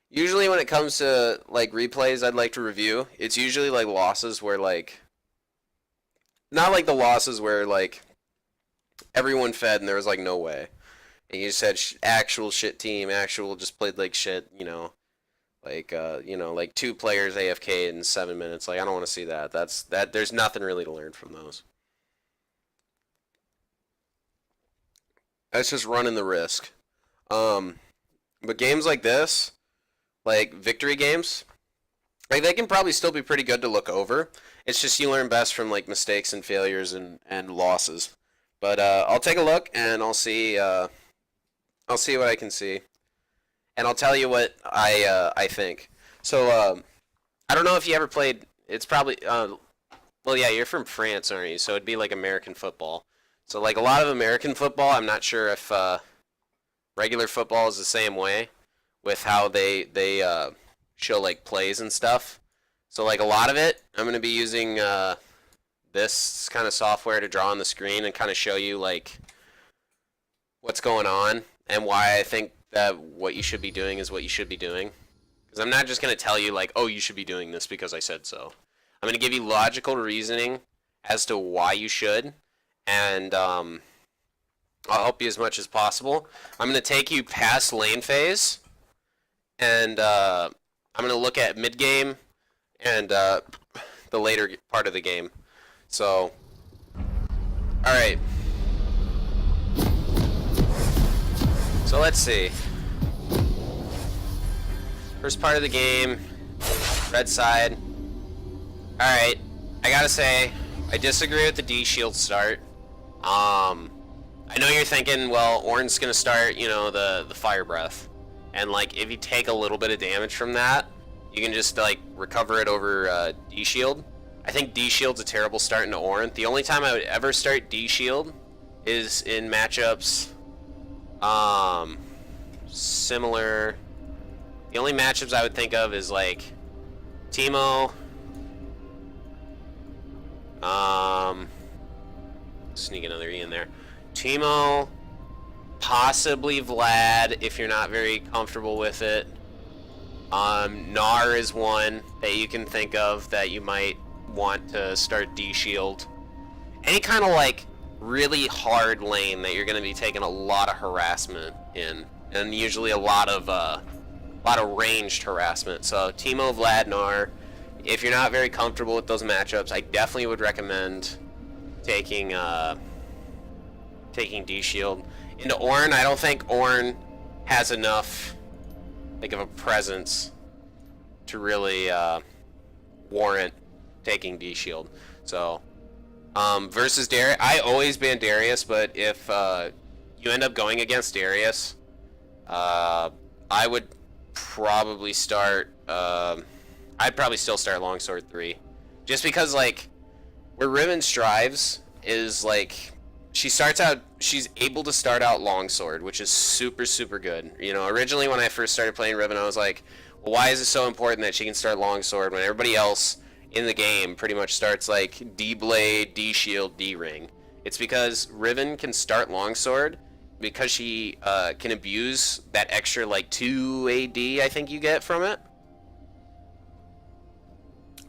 Usually when it comes to like replays I'd like to review, it's usually like losses where like not like the losses where like everyone fed and there was like no way. And you just had actual shit team, actual just played like shit, like two players AFK in 7 minutes. Like I don't want to see that. That there's nothing really to learn from those. That's just running the risk. Um, but games like this, like victory games, like they can probably still be pretty good to look over. It's just you learn best from like mistakes and failures and losses. But I'll take a look and I'll see what I can see, and I'll tell you what I think. So I don't know if you ever played. It's probably well, yeah, you're from France, aren't you? So it'd be like American football. So like a lot of American football, I'm not sure if regular football is the same way with how they show like plays and stuff. So like a lot of it, I'm gonna be using this kind of software to draw on the screen and kind of show you like what's going on and why I think that what you should be doing is what you should be doing. Because I'm not just gonna tell you like, oh, you should be doing this because I said so. I'm gonna give you logical reasoning as to why you should, and I'll help you as much as possible. I'm gonna take you past lane phase, and I'm gonna look at mid game and the later part of the game. So, all right. So let's see. First part of the game, red side. All right, I gotta say, I disagree with the D shield start. I know you're thinking, well, Ornn's gonna start, the fire breath, and like if you take a little bit of damage from that, you can just like recover it over D shield. I think D shield's a terrible start into Ornn. The only time I would ever start D shield is in matchups, similar. The only matchups I would think of is like Teemo. Sneak another E in there. Teemo, possibly Vlad if you're not very comfortable with it. Gnar is one that you can think of that you might want to start D shield. Any kind of like really hard lane that you're going to be taking a lot of harassment in, and usually a lot of ranged harassment. So Teemo, Vlad, Gnar. If you're not very comfortable with those matchups, I definitely would recommend taking D shield. Into Ornn, I don't think Ornn has enough like of a presence to really warrant taking D shield. So versus Darius, I always ban Darius, but if you end up going against Darius, I would probably start. I'd probably still start Longsword 3, just because like where Riven strives is like she's able to start out Longsword, which is super good. Originally when I first started playing Riven, I was like, well, why is it so important that she can start Longsword when everybody else in the game pretty much starts like D Blade, D Shield, D Ring? It's because Riven can start Longsword because she can abuse that extra like 2 AD I think you get from it.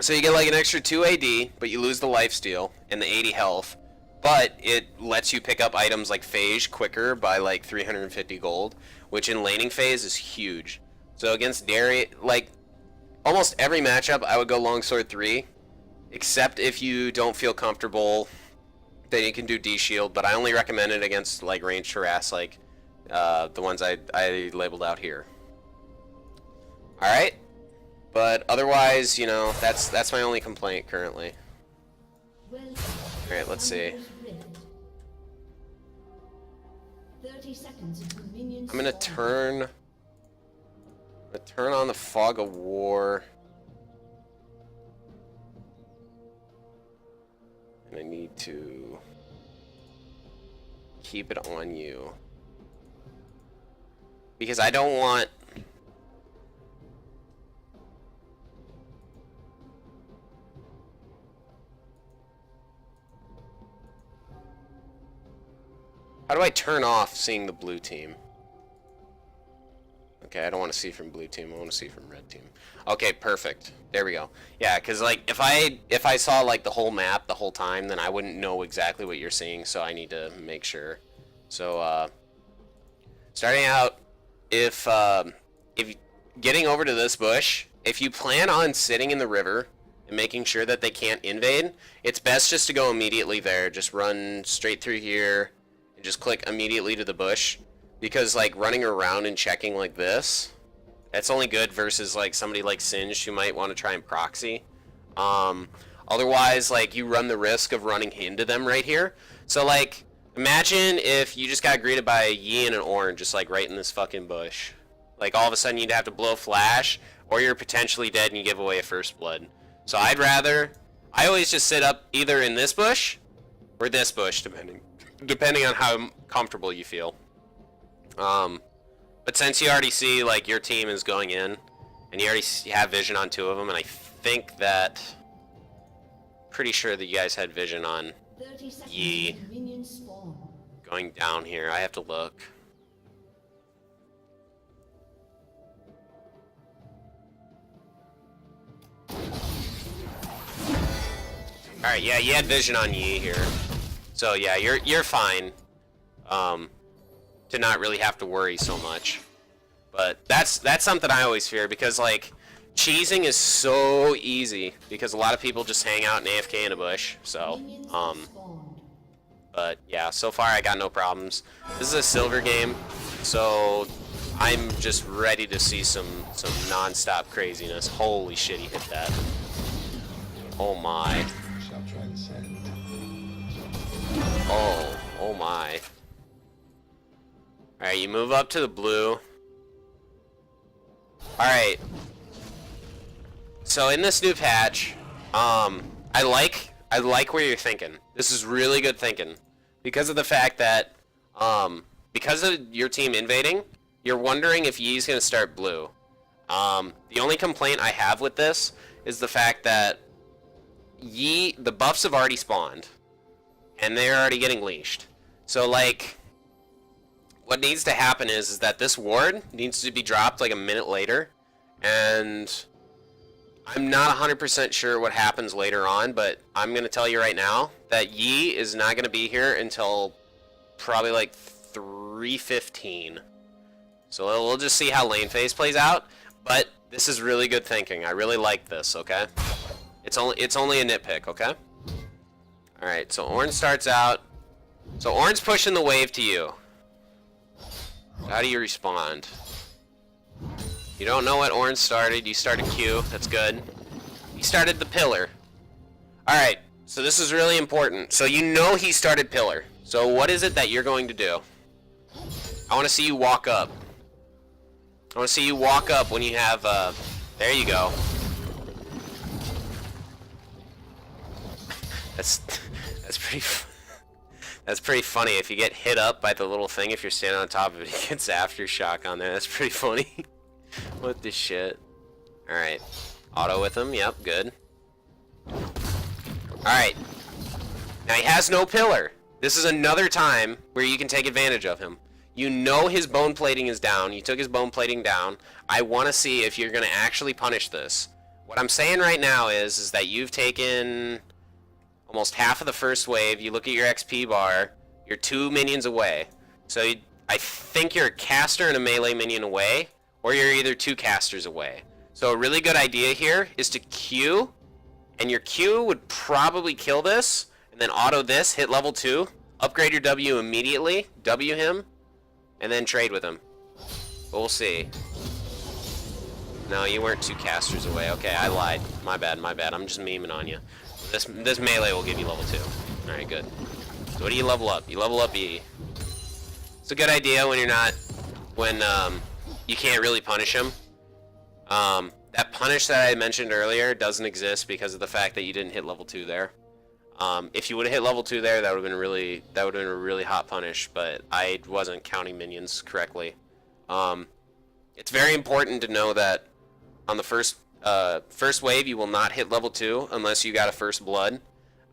So you get like an extra 2 AD, but you lose the lifesteal and the 80 health, but it lets you pick up items like Phage quicker by like 350 gold, which in laning phase is huge. So against Darius, like almost every matchup I would go Longsword 3, except if you don't feel comfortable, then you can do D shield, but I only recommend it against like ranged harass like the ones I labeled out here. Alright? But otherwise, that's my only complaint currently. Alright, let's see. I'm gonna turn on the Fog of War. And I need to keep it on you. Because I don't want... How do I turn off seeing the blue team? Okay, I don't want to see from blue team. I want to see from red team. Okay, perfect. There we go. Yeah, because like if I saw like the whole map the whole time, then I wouldn't know exactly what you're seeing. So I need to make sure. So starting out, if getting over to this bush, if you plan on sitting in the river and making sure that they can't invade, it's best just to go immediately there. Just run straight through here and just click immediately to the bush. Because like running around and checking like this, that's only good versus like somebody like Singed who might want to try and proxy. Otherwise, like you run the risk of running into them right here. So like imagine if you just got greeted by a Yi and an orange just like right in this fucking bush. Like all of a sudden you'd have to blow flash, or you're potentially dead and you give away a first blood. So I always just sit up either in this bush or this bush, depending on how comfortable you feel. But since you already see like your team is going in, and you already have vision on 2 of them, and I think that, pretty sure that you guys had vision on Yi going down here. I have to look. All right, yeah, you had vision on Yi here, so yeah, you're fine. To not really have to worry so much. But that's something I always fear, because like cheesing is so easy because a lot of people just hang out and AFK in a bush. So but yeah, so far I got no problems. This is a silver game, so I'm just ready to see some non-stop craziness. Holy shit, he hit that. Oh my. Oh my. Alright, you move up to the blue. Alright. So in this new patch, I like where you're thinking. This is really good thinking. Because of the fact that, because of your team invading, you're wondering if Yi's gonna start blue. The only complaint I have with this is the fact that Yi, the buffs have already spawned. And they're already getting leashed. So like, what needs to happen is that this ward needs to be dropped like a minute later, and I'm not 100% sure what happens later on, but I'm going to tell you right now that Yi is not going to be here until probably like 3:15. So we'll just see how lane phase plays out, but this is really good thinking. I really like this, okay? It's only a nitpick, okay? Alright, so Orange starts out. So Orange pushing the wave to you. How do you respond? You don't know what Orange started. You started Q. That's good. He started the pillar. Alright, so this is really important. So you know he started pillar. So what is it that you're going to do? I want to see you walk up. I want to see you walk up when you have, there you go. That's pretty... That's pretty funny. If you get hit up by the little thing, if you're standing on top of it, it gets aftershock on there. That's pretty funny. What the shit? Alright. Auto with him. Yep, good. Alright. Now he has no pillar. This is another time where you can take advantage of him. You know his bone plating is down. You took his bone plating down. I want to see if you're going to actually punish this. What I'm saying right now is that you've taken almost half of the first wave. You look at your XP bar, you're 2 minions away. So I think you're a caster and a melee minion away, or you're either 2 casters away. So a really good idea here is to Q, and your Q would probably kill this, and then auto this, hit level 2, upgrade your W immediately, W him, and then trade with him. But we'll see. No, you weren't 2 casters away. Okay, I lied. My bad, my bad. I'm just memeing on you. This melee will give you level 2. Alright, good. So what do you level up? You level up E. It's a good idea when you're not... when you can't really punish him. That punish that I mentioned earlier doesn't exist because of the fact that you didn't hit level 2 there. If you would have hit level 2 there, that would have been a really hot punish, but I wasn't counting minions correctly. It's very important to know that on the first wave, you will not hit level 2 unless you got a first blood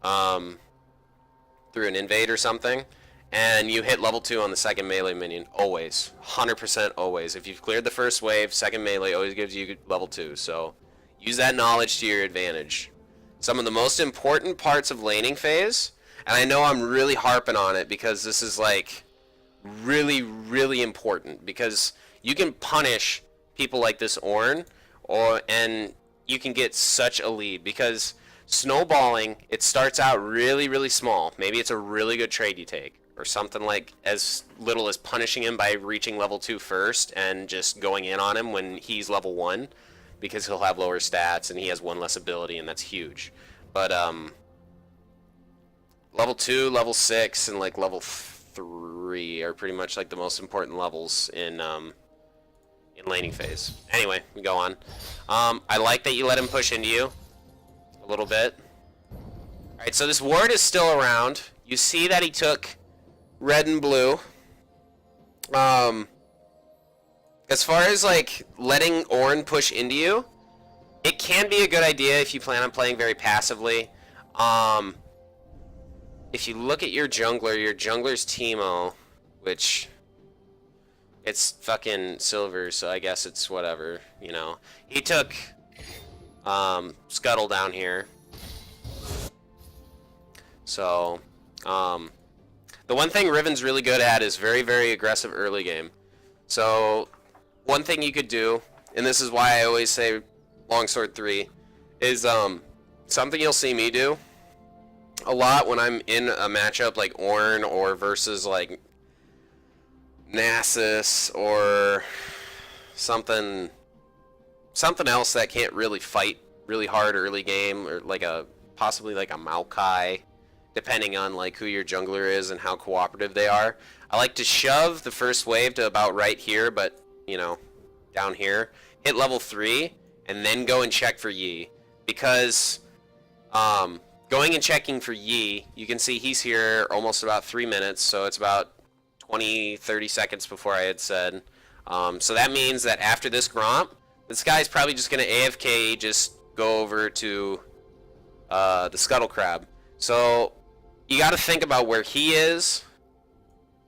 through an invade or something. and you hit level 2 on the second melee minion. Always. 100% always. If you've cleared the first wave, second melee always gives you level 2. So use that knowledge to your advantage. Some of the most important parts of laning phase, and I know I'm really harping on it because this is like really, really important, because you can punish people like this Ornn, and you can get such a lead, because snowballing, it starts out really, really small. Maybe it's a really good trade you take, or something like as little as punishing him by reaching level 2 first and just going in on him when he's level 1, because he'll have lower stats and he has 1 less ability, and that's huge. But level 2, level 6, and like level 3 are pretty much like the most important levels in laning phase. Anyway, we go on. I like that you let him push into you a little bit. Alright, so this ward is still around. You see that he took red and blue. As far as like letting Ornn push into you, it can be a good idea if you plan on playing very passively. If you look at your jungler's Teemo, which it's fucking silver, so I guess it's whatever, you know. He took Scuttle down here. So, the one thing Riven's really good at is very, very aggressive early game. So, one thing you could do, and this is why I always say Longsword 3, is something you'll see me do a lot when I'm in a matchup like Ornn or versus like Nasus or something else that can't really fight really hard early game, or like possibly like a Maokai, depending on like who your jungler is and how cooperative they are. I like to shove the first wave to about right here, but you know, down here, hit level 3, and then go and check for Yi, because going and checking for Yi, you can see he's here almost about 3 minutes, so it's about 20-30 seconds before I had said. So that means that after this Gromp, this guy's probably just going to AFK, just go over to the Scuttle Crab. So you got to think about where he is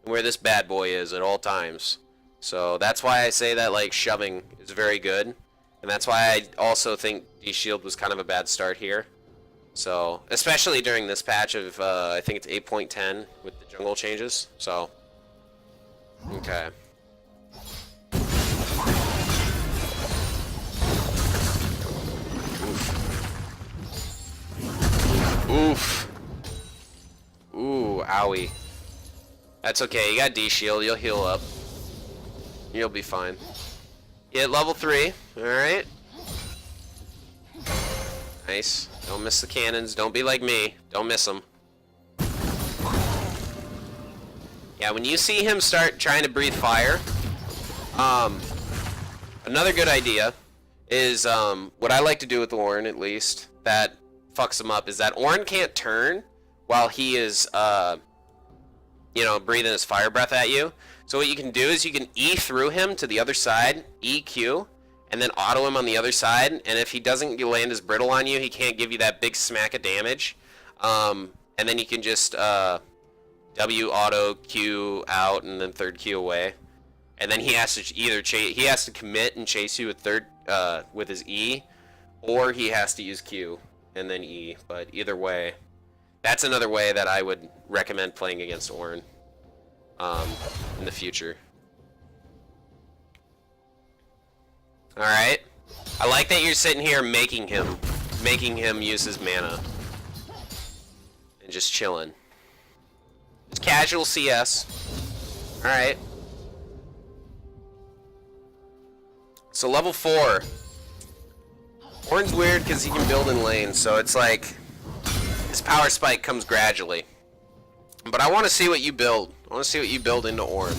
and where this bad boy is at all times. So that's why I say that like shoving is very good, and that's why I also think D-Shield was kind of a bad start here. So especially during this patch of I think it's 8.10 with the jungle changes. So okay. Oof. Ooh, owie. That's okay, you got D-Shield, you'll heal up. You'll be fine. You hit level 3, alright. Nice. Don't miss the cannons, don't be like me. Don't miss them. Yeah, when you see him start trying to breathe fire, another good idea is, what I like to do with Ornn, at least, that fucks him up, is that Ornn can't turn while he is, you know, breathing his fire breath at you. So what you can do is you can E through him to the other side, EQ, and then auto him on the other side, and if he doesn't land his brittle on you, he can't give you that big smack of damage. And then you can just, W auto Q out and then third Q away, and then he has to either he has to commit and chase you with with his E, or he has to use Q and then E. But either way, that's another way that I would recommend playing against Ornn in the future. All right, I like that you're sitting here making him use his mana and just chilling. Just casual CS. Alright. So level 4. Ornn's weird because he can build in lanes, so it's like his power spike comes gradually. But I want to see what you build. I want to see what you build into Ornn.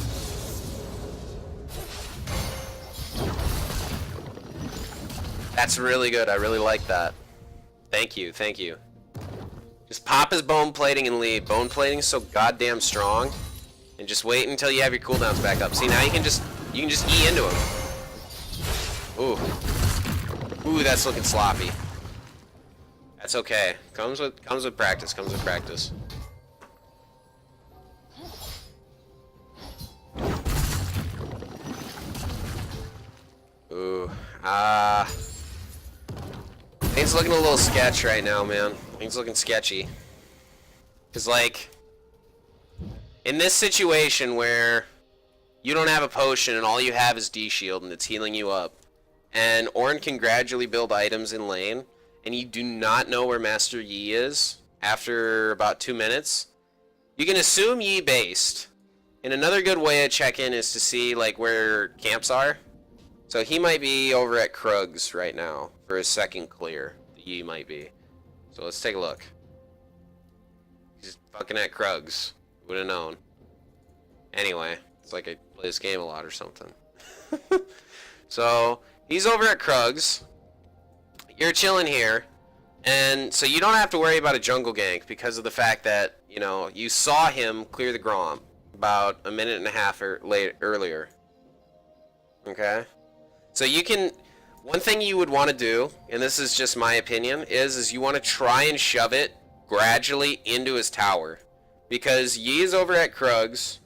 That's really good. I really like that. Thank you, thank you. Just pop his bone plating and leave. Bone plating is so goddamn strong. And just wait until you have your cooldowns back up. See, now you can just E into him. Ooh. Ooh, that's looking sloppy. That's okay. Comes with practice, comes with practice. Ooh. Things looking a little sketch right now, man. Things looking sketchy. Cause like, in this situation where you don't have a potion and all you have is D-Shield and it's healing you up, and Ornn can gradually build items in lane, and you do not know where Master Yi is after about 2 minutes, you can assume Yi based. And another good way to check in is to see like where camps are. So he might be over at Krug's right now for his second clear. Yi might be. So let's take a look. He's fucking at Krug's. Would have known. Anyway, it's like I play this game a lot or something. So he's over at Krug's. You're chilling here, and so you don't have to worry about a jungle gank because of the fact that, you know, you saw him clear the Gromp about a minute and a half earlier. Okay? So you can, one thing you would want to do, and this is just my opinion, is you want to try and shove it gradually into his tower. Because Yi is over at Krug's,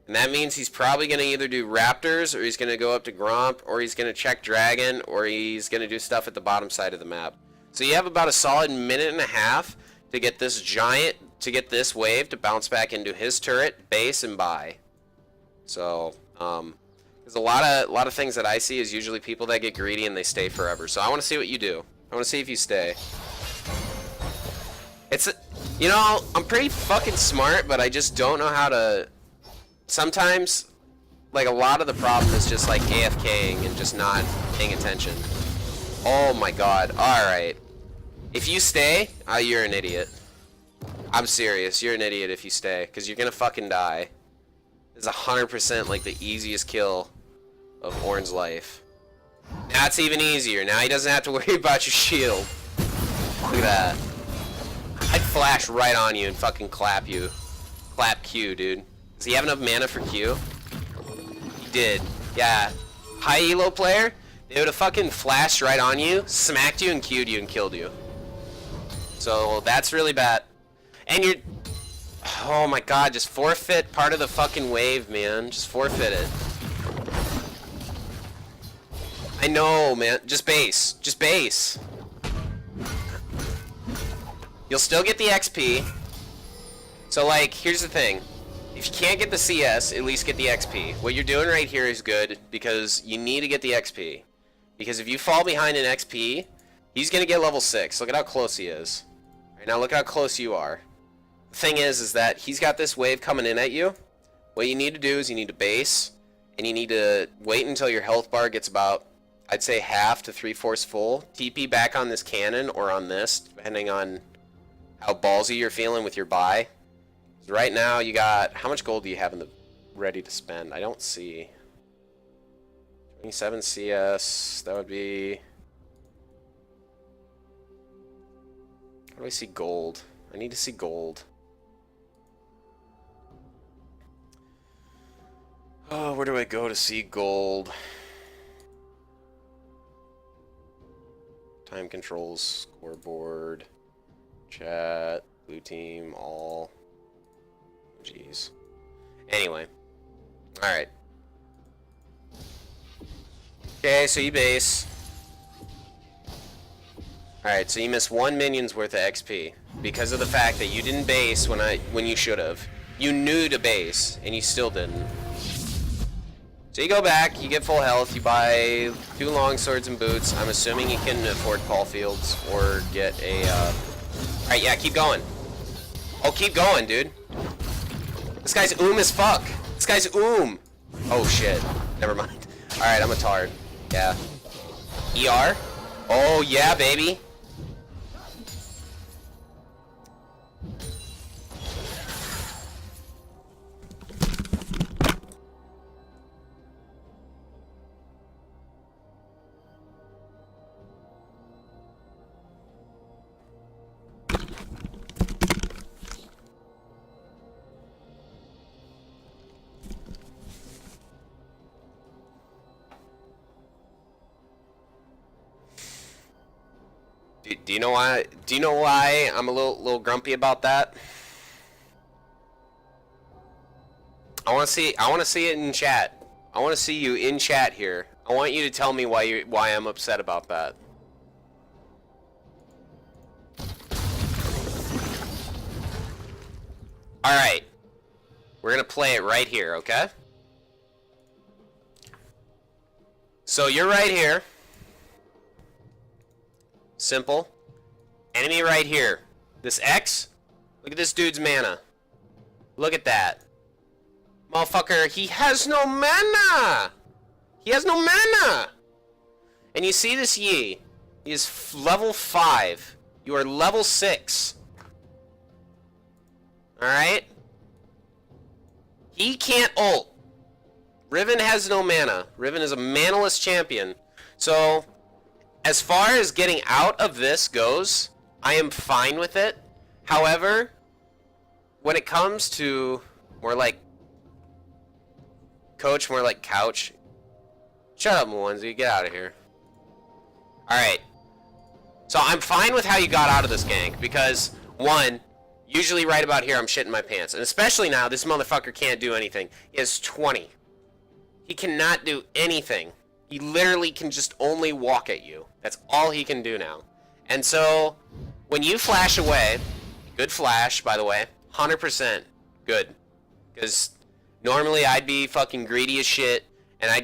and that means he's probably going to either do Raptors, or he's going to go up to Gromp, or he's going to check Dragon, or he's going to do stuff at the bottom side of the map. So you have about a solid minute and a half to get this giant, to get this wave to bounce back into his turret, base, and buy. So, there's a lot of things that I see is usually people that get greedy and they stay forever. So I want to see what you do. I want to see if you stay. It's, you know, I'm pretty fucking smart, but I just don't know how to. Sometimes, like, a lot of the problem is just like AFKing and just not paying attention. Oh my god. Alright. If you stay, you're an idiot. I'm serious. You're an idiot if you stay, because you're gonna fucking die. It's 100% like the easiest kill of Ornn's life. Now it's even easier. Now he doesn't have to worry about your shield. Look at that. I'd flash right on you and fucking clap you. Clap Q, dude. Does he have enough mana for Q? He did. Yeah. High elo player, they would have fucking flashed right on you, smacked you, and Q'd you and killed you. So that's really bad. And you're... Oh my god, just forfeit part of the fucking wave, man. Just forfeit it. I know, man. Just base. Just base. You'll still get the XP. So, like, here's the thing. If you can't get the CS, at least get the XP. What you're doing right here is good, because you need to get the XP. Because if you fall behind in XP, he's going to get level 6. Look at how close he is. Right now, look how close you are. The thing is that he's got this wave coming in at you. What you need to do is you need to base, and you need to wait until your health bar gets about, I'd say, half to 3/4 full. TP back on this cannon or on this, depending on how ballsy you're feeling with your buy. So right now, you got, how much gold do you have in the ready to spend? I don't see. 27 CS, that would be... How do I see gold? I need to see gold. Oh, where do I go to see gold? Time controls, scoreboard, chat, blue team, all. Jeez. Anyway. Alright. Okay, so you base. Alright, so you missed 1 minion's worth of XP because of the fact that you didn't base when you should have. You knew to base, and you still didn't. So you go back, you get full health, you buy 2 long swords and boots. I'm assuming you can afford Caulfields or get a, Alright, yeah, keep going. Oh, keep going, dude. This guy's as fuck. This guy's Oh, shit. Never mind. Alright, I'm a tard. Yeah. ER? Oh, yeah, baby. Do you know why? Do you know why I'm a little grumpy about that? I want to see it in chat. I want to see you in chat here. I want you to tell me why I'm upset about that. Alright. We're gonna play it right here, okay? So you're right here. Simple. Enemy right here. This X, look at this dude's mana. Look at that. Motherfucker, he has no mana! He has no mana! And you see this Yi. He is level 5. You are level 6. Alright? He can't ult. Riven has no mana. Riven is a manaless champion. So, as far as getting out of this goes, I am fine with it. However, when it comes to more like coach, more like couch. Shut up, Mwanzi. Get out of here. Alright. So I'm fine with how you got out of this gank because, one, usually right about here I'm shitting my pants. And especially now, this motherfucker can't do anything. He has 20. He cannot do anything. He literally can just only walk at you. That's all he can do now. And so, when you flash away, good flash, by the way, 100% good. Because normally I'd be fucking greedy as shit, and I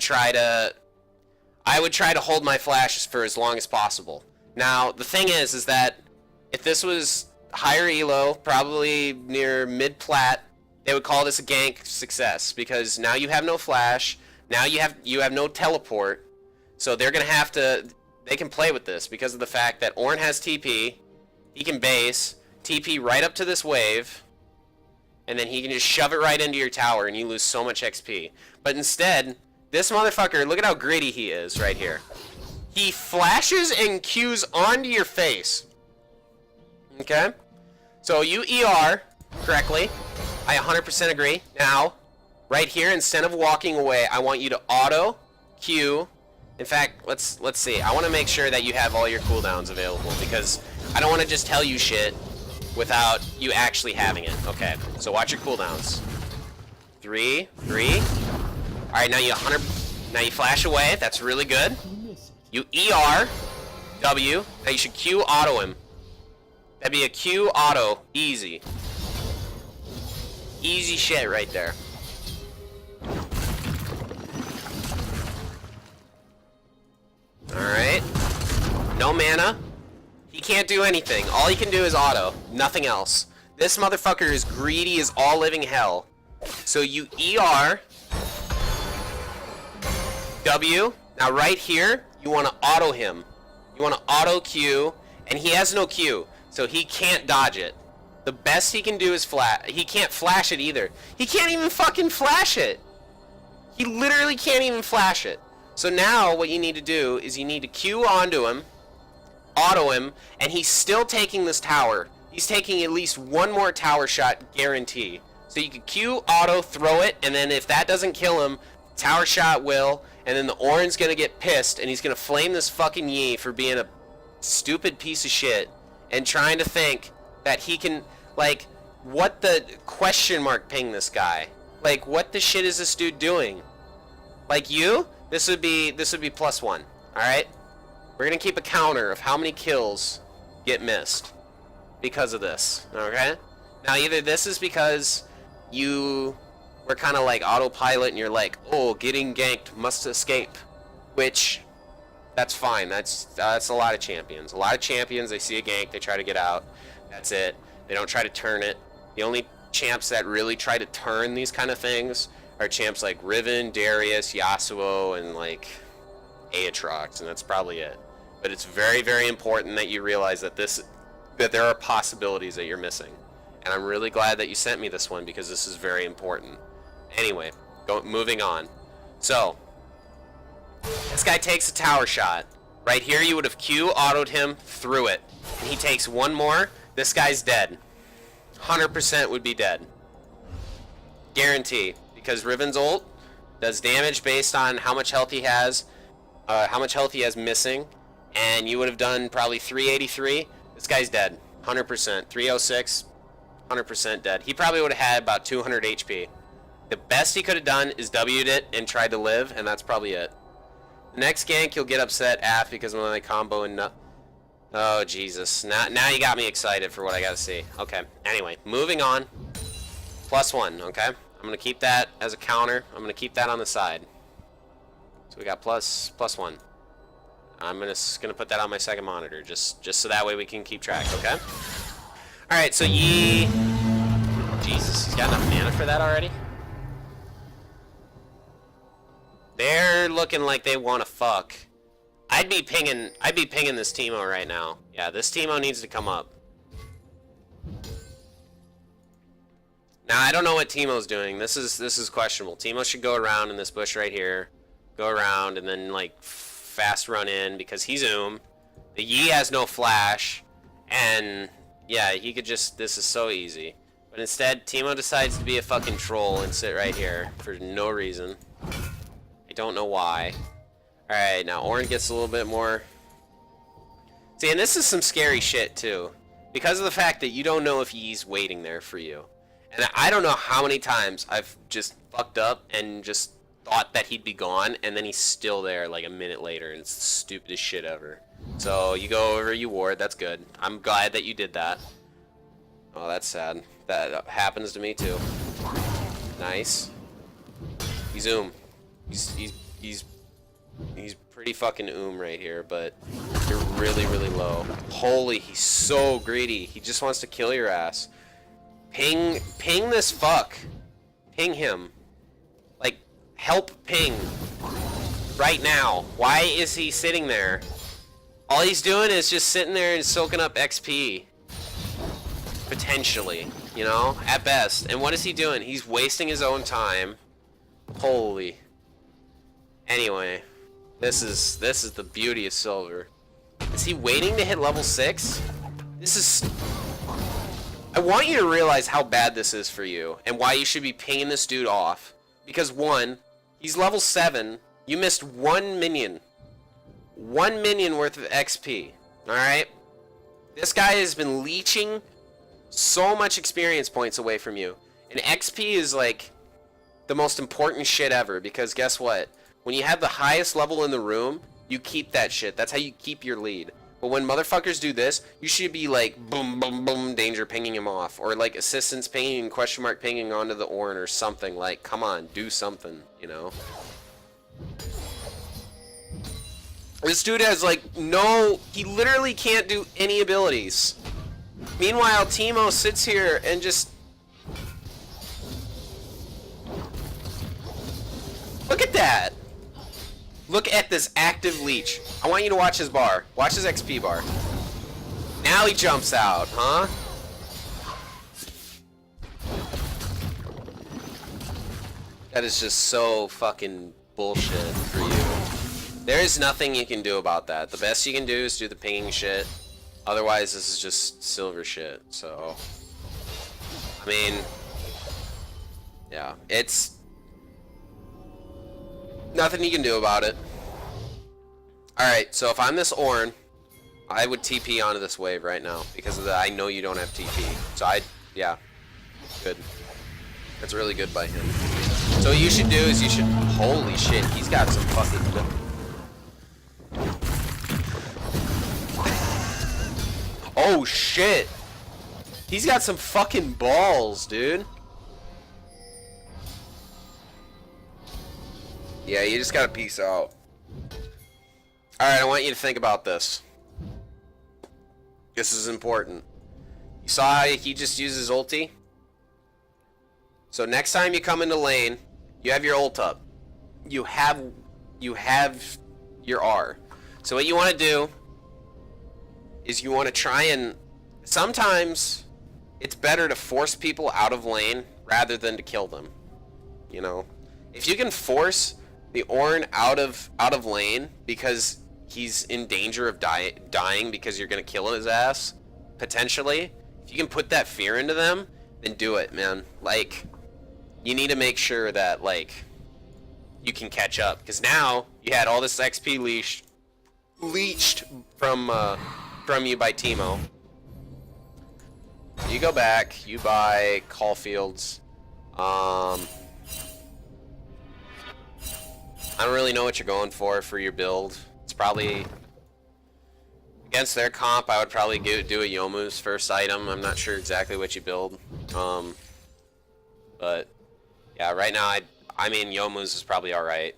would try to hold my flashes for as long as possible. Now, the thing is that if this was higher elo, probably near mid-plat, they would call this a gank success, because now you have no flash, now you have no teleport, so they're gonna have to, they can play with this because of the fact that Ornn has TP, he can base, TP right up to this wave, and then he can just shove it right into your tower and you lose so much XP. But instead, this motherfucker, look at how greedy he is right here. He flashes and Qs onto your face. Okay? So you ER correctly. I 100% agree. Now, right here, instead of walking away, I want you to auto Q. In fact, let's see. I want to make sure that you have all your cooldowns available because I don't want to just tell you shit without you actually having it. Okay, so watch your cooldowns. 3. Alright, now you flash away. That's really good. You ER, W. Now you should Q auto him. That'd be a Q auto. Easy. Easy shit right there. Alright. No mana. He can't do anything. All he can do is auto. Nothing else. This motherfucker is greedy as all living hell. So you ER. W. Now right here, you want to auto him. You want to auto Q. And he has no Q. So he can't dodge it. The best he can do is flash. He can't flash it either. He can't even fucking flash it. He literally can't even flash it. So now what you need to do is you need to Q onto him, auto him, and he's still taking this tower. He's taking at least one more tower shot, guarantee. So you can Q, auto, throw it, and then if that doesn't kill him, tower shot will, and then the Ornn's gonna get pissed, and he's gonna flame this fucking Yi for being a stupid piece of shit, and trying to think that he can, like, what the question mark ping this guy? Like, what the shit is this dude doing? Like you? This would be +1, alright? We're gonna keep a counter of how many kills get missed because of this, okay? Now either this is because you were kind of like autopilot and you're like, oh, getting ganked, must escape, which, that's fine. That's a lot of champions. A lot of champions, they see a gank, they try to get out. That's it. They don't try to turn it. The only champs that really try to turn these kind of things are champs like Riven, Darius, Yasuo, and like Aatrox, and that's probably it. But it's very, very important that you realize that that there are possibilities that you're missing. And I'm really glad that you sent me this one because this is very important. Anyway, moving on. So, this guy takes a tower shot. Right here you would have Q autoed him through it. And he takes one more, this guy's dead. 100% would be dead. Guarantee. Because Riven's ult does damage based on how much health he has missing, and you would have done probably 383. This guy's dead, 100%. 306, 100% dead. He probably would have had about 200 HP. The best he could have done is W'd it and tried to live, and that's probably it. The next gank you'll get upset at because of my combo and oh Jesus. Now you got me excited for what I gotta see. Okay. Anyway, moving on. +1, okay? I'm gonna keep that as a counter. I'm gonna keep that on the side. So we got +1. I'm just gonna put that on my second monitor, just so that way we can keep track, okay? Alright, so Yi. Jesus, he's got enough mana for that already? They're looking like they wanna fuck. I'd be pinging this Teemo right now. Yeah, this Teemo needs to come up. Now I don't know what Teemo's doing. This is questionable. Teemo should go around in this bush right here. Go around and then like fast run in because he's The Yi has no flash, and yeah, he could just. This is so easy. But instead, Teemo decides to be a fucking troll and sit right here for no reason. I don't know why. Alright, now Ornn gets a little bit more. See, and this is some scary shit too. Because of the fact that you don't know if Yi's waiting there for you. And I don't know how many times I've just fucked up and just thought that he'd be gone, and then he's still there like a minute later, and it's the stupidest shit ever. So you go over, you ward, that's good. I'm glad that you did that. Oh, that's sad. That happens to me too. Nice. He's He's pretty fucking right here, but you're really, really low. Holy, he's so greedy. He just wants to kill your ass. Ping this fuck. Ping him. Like, help ping. Right now. Why is he sitting there? All he's doing is just sitting there and soaking up XP. Potentially, you know, at best. And what is he doing? He's wasting his own time. Holy. Anyway. This is the beauty of Silver. Is he waiting to hit level 6? This is... I want you to realize how bad this is for you, and why you should be paying this dude off. Because 1, he's level 7, you missed 1 minion. 1 minion worth of XP, alright? This guy has been leeching so much experience points away from you. And XP is like the most important shit ever, because guess what? When you have the highest level in the room, you keep that shit. That's how you keep your lead. But when motherfuckers do this, you should be like, boom, boom, boom, danger, pinging him off. Or like assistance pinging, question mark pinging onto the Ornn or something. Like, come on, do something, you know? This dude has like no, he literally can't do any abilities. Meanwhile, Teemo sits here and just... Look at that! Look at this active leech. I want you to watch his bar. Watch his XP bar. Now he jumps out, huh? That is just so fucking bullshit for you. There is nothing you can do about that. The best you can do is do the pinging shit. Otherwise, this is just Silver shit. So, I mean, yeah, it's... nothing you can do about it. Alright, so if I'm this Ornn, I would TP onto this wave right now. Because of that, I know you don't have TP. So yeah. Good. That's really good by him. So what you should do is you should... Holy shit, he's got some fucking... Oh shit! He's got some fucking balls, dude. Yeah, you just gotta peace out. Alright, I want you to think about this. This is important. You saw how he just uses ulti? So next time you come into lane, you have your ult up. You have your R. So what you want to do is you want to try and... Sometimes it's better to force people out of lane rather than to kill them. You know? If you can force the Ornn out of lane because he's in danger of dying because you're gonna kill his ass, potentially, if you can put that fear into them, then do it, man. Like, you need to make sure that, like, you can catch up. Because now, you had all this XP leached from you by Teemo. You go back, you buy Caulfield's, I don't really know what you're going for your build. It's probably... Against their comp, I would probably do a Youmuu's first item. I'm not sure exactly what you build. But yeah, right now I mean Youmuu's is probably alright.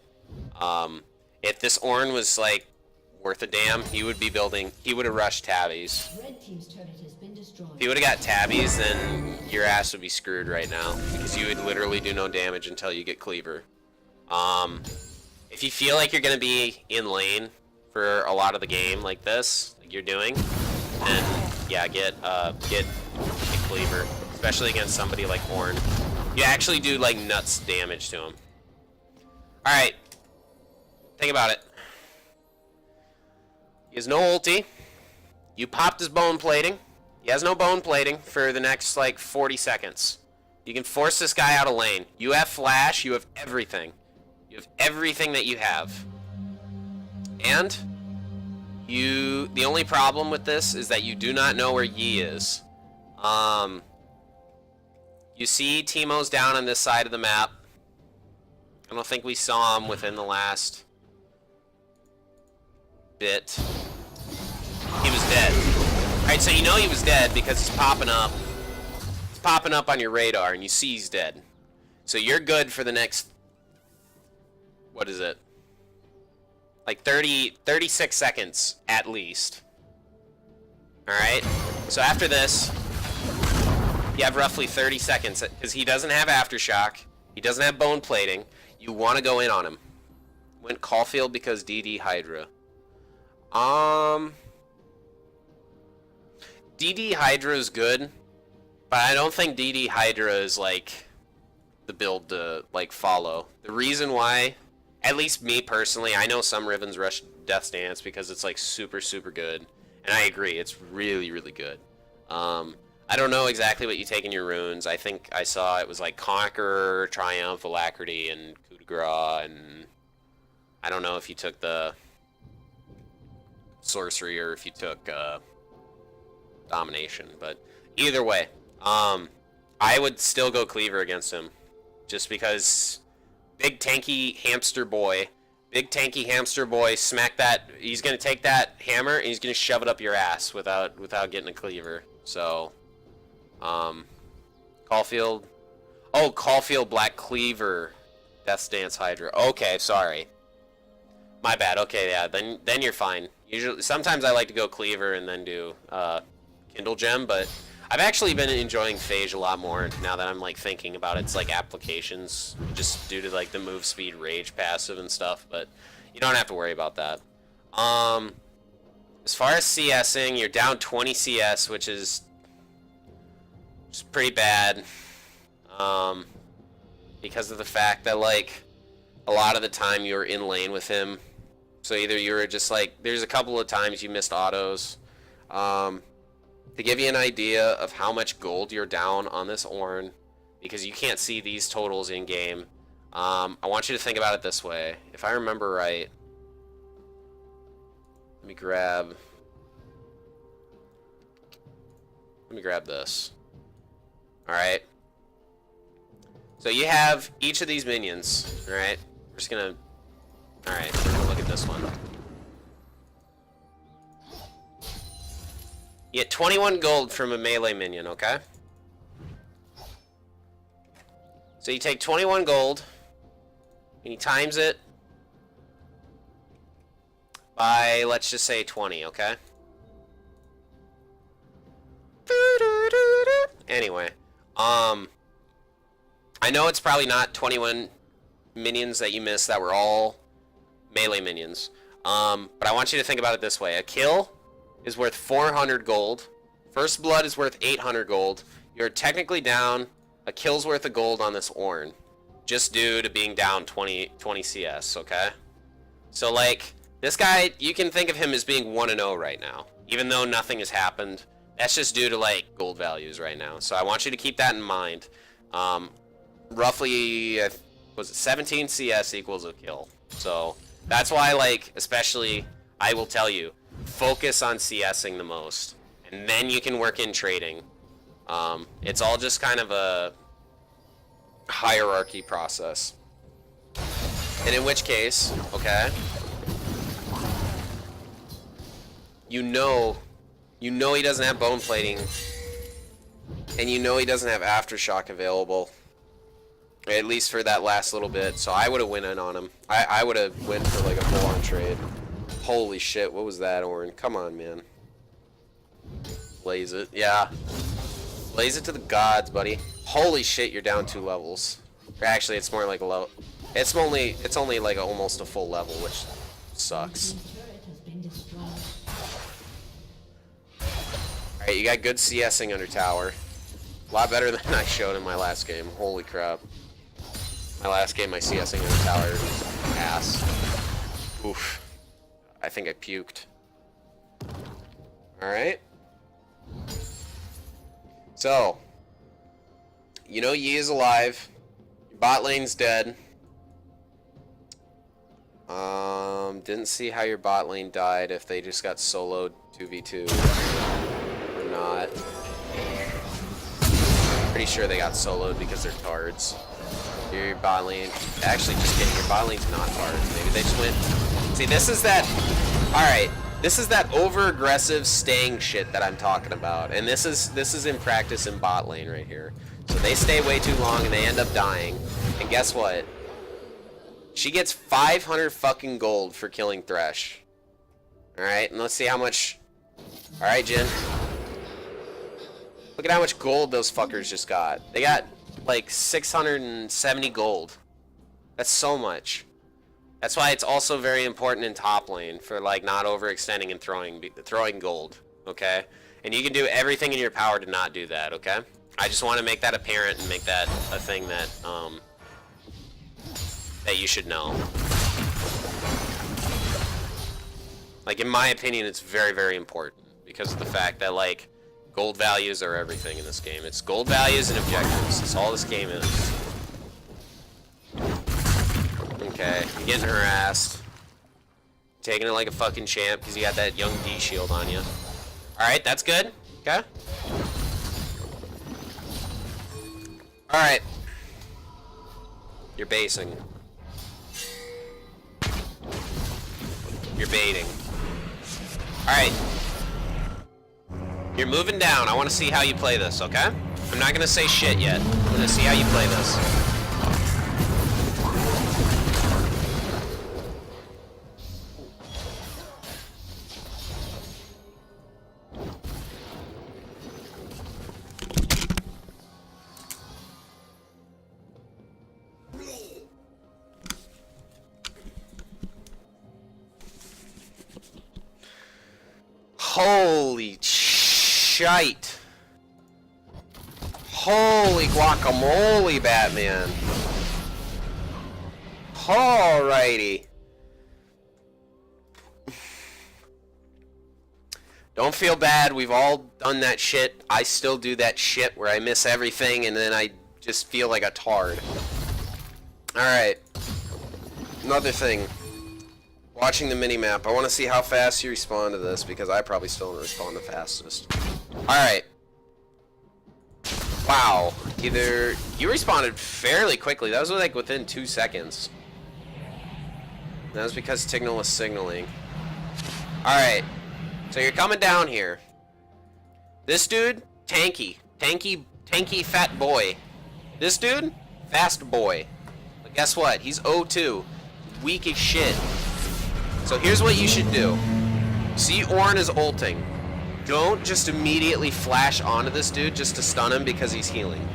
If this Ornn was like worth a damn, he would have rushed Tabbies. Red team's turret has been destroyed. If he would have got Tabbies, then your ass would be screwed right now, because you would literally do no damage until you get Cleaver. If you feel like you're gonna be in lane for a lot of the game like this, like you're doing, then yeah, get Cleaver, especially against somebody like Ornn. You actually do like nuts damage to him. All right, think about it. He has no ulti. You popped his bone plating. He has no bone plating for the next like 40 seconds. You can force this guy out of lane. You have flash. You have everything. You have everything that you have. And the only problem with this is that you do not know where Yi is. You see Teemo's down on this side of the map. I don't think we saw him within the last bit. He was dead. Alright, so you know he was dead because he's popping up. He's popping up on your radar and you see he's dead. So you're good for the next... What is it? Like 36 seconds at least. Alright? So after this, you have roughly 30 seconds because he doesn't have Aftershock. He doesn't have bone plating. You want to go in on him. Went Caulfield because DD Hydra. DD Hydra is good, but I don't think DD Hydra is like the build to like follow. The reason why, at least me personally, I know some Rivens rush Death's Dance because it's like super good, and I agree, it's really good. I don't know exactly what you take in your runes. I think I saw it was like Conqueror, Triumph, Alacrity, and Coup de Grace, and I don't know if you took the Sorcery or if you took Domination, but either way, I would still go Cleaver against him, just because big tanky hamster boy, smack that. He's gonna take that hammer and he's gonna shove it up your ass without getting a Cleaver. So, Caulfield. Oh, Caulfield Black Cleaver, Death's Dance Hydra. Okay, sorry, my bad. Okay, yeah, then you're fine. Usually, sometimes I like to go Cleaver and then do Kindle Gem, but I've actually been enjoying Phage a lot more now that I'm like thinking about its like applications, just due to like the move speed rage passive and stuff. But you don't have to worry about that. As far as CSing, you're down 20 CS, which is just pretty bad. Because of the fact that like a lot of the time you were in lane with him. So either you were just like, there's a couple of times you missed autos. To give you an idea of how much gold you're down on this Ornn, because you can't see these totals in game, I want you to think about it this way. If I remember right, let me grab this. Alright. So you have each of these minions, alright? We're just gonna... Alright, we're gonna look at this one. You get 21 gold from a melee minion, okay? So you take 21 gold, and you times it by, let's just say 20, okay? Anyway, I know it's probably not 21 minions that you missed that were all melee minions, but I want you to think about it this way. A kill is worth 400 gold. First blood is worth 800 gold. You're technically down a kill's worth of gold on this Ornn, just due to being down 20 CS, okay? So like, this guy, you can think of him as being 1-0 right now, even though nothing has happened. That's just due to like gold values right now. So I want you to keep that in mind. Roughly, was it 17 CS equals a kill? So that's why, like, especially, I will tell you, focus on CSing the most, and then you can work in trading. It's all just kind of a hierarchy process. And in which case, okay, you know he doesn't have bone plating, and you know he doesn't have aftershock available, at least for that last little bit. So I would have went in on him. I would have went for like a full-on trade. Holy shit, what was that, Orin? Come on, man. Blaze it, yeah. Blaze it to the gods, buddy. Holy shit, you're down 2 levels. Actually, it's more like a level. It's only like almost a full level, which sucks. Alright, you got good CSing under tower. A lot better than I showed in my last game. Holy crap. My last game, my CSing under tower was ass. Oof. I think I puked. Alright. So, you know Yi is alive. Your bot lane's dead. Didn't see how your bot lane died, if they just got soloed 2v2 or not. Pretty sure they got soloed because they're tards. Your bot lane, actually just kidding, your bot lane's not tards. Maybe they just went, see this is that, alright, this is that over aggressive staying shit that I'm talking about. And this is in practice in bot lane right here. So they stay way too long and they end up dying. And guess what? She gets 500 fucking gold for killing Thresh. Alright, and let's see how much... Alright, Jin. Look at how much gold those fuckers just got. They got, like, 670 gold. That's so much. That's why it's also very important in top lane for, like, not overextending and throwing gold, okay? And you can do everything in your power to not do that, okay? I just want to make that apparent and make that a thing that, that you should know. Like, in my opinion, it's very, very important because of the fact that, like, gold values are everything in this game. It's gold values and objectives. That's all this game is. Okay, you're getting harassed. Taking it like a fucking champ because you got that young D shield on you. Alright, that's good. Okay. Alright. You're basing. You're baiting. Alright. You're moving down. I want to see how you play this, okay? I'm not gonna say shit yet. I'm gonna see how you play this. Holy shite. Holy guacamole, Batman. Alrighty. Don't feel bad, we've all done that shit. I still do that shit where I miss everything and then I just feel like a tard. Alright. Another thing. Watching the minimap, I want to see how fast you respond to this because I probably still don't respond the fastest. Alright. Wow. Either you responded fairly quickly. That was like within 2 seconds. That was because Tignal was signaling. Alright. So you're coming down here. This dude, tanky. Tanky fat boy. This dude, fast boy. But guess what? He's 0-2. Weak as shit. So here's what you should do. See Ornn is ulting. Don't just immediately flash onto this dude just to stun him because he's healing.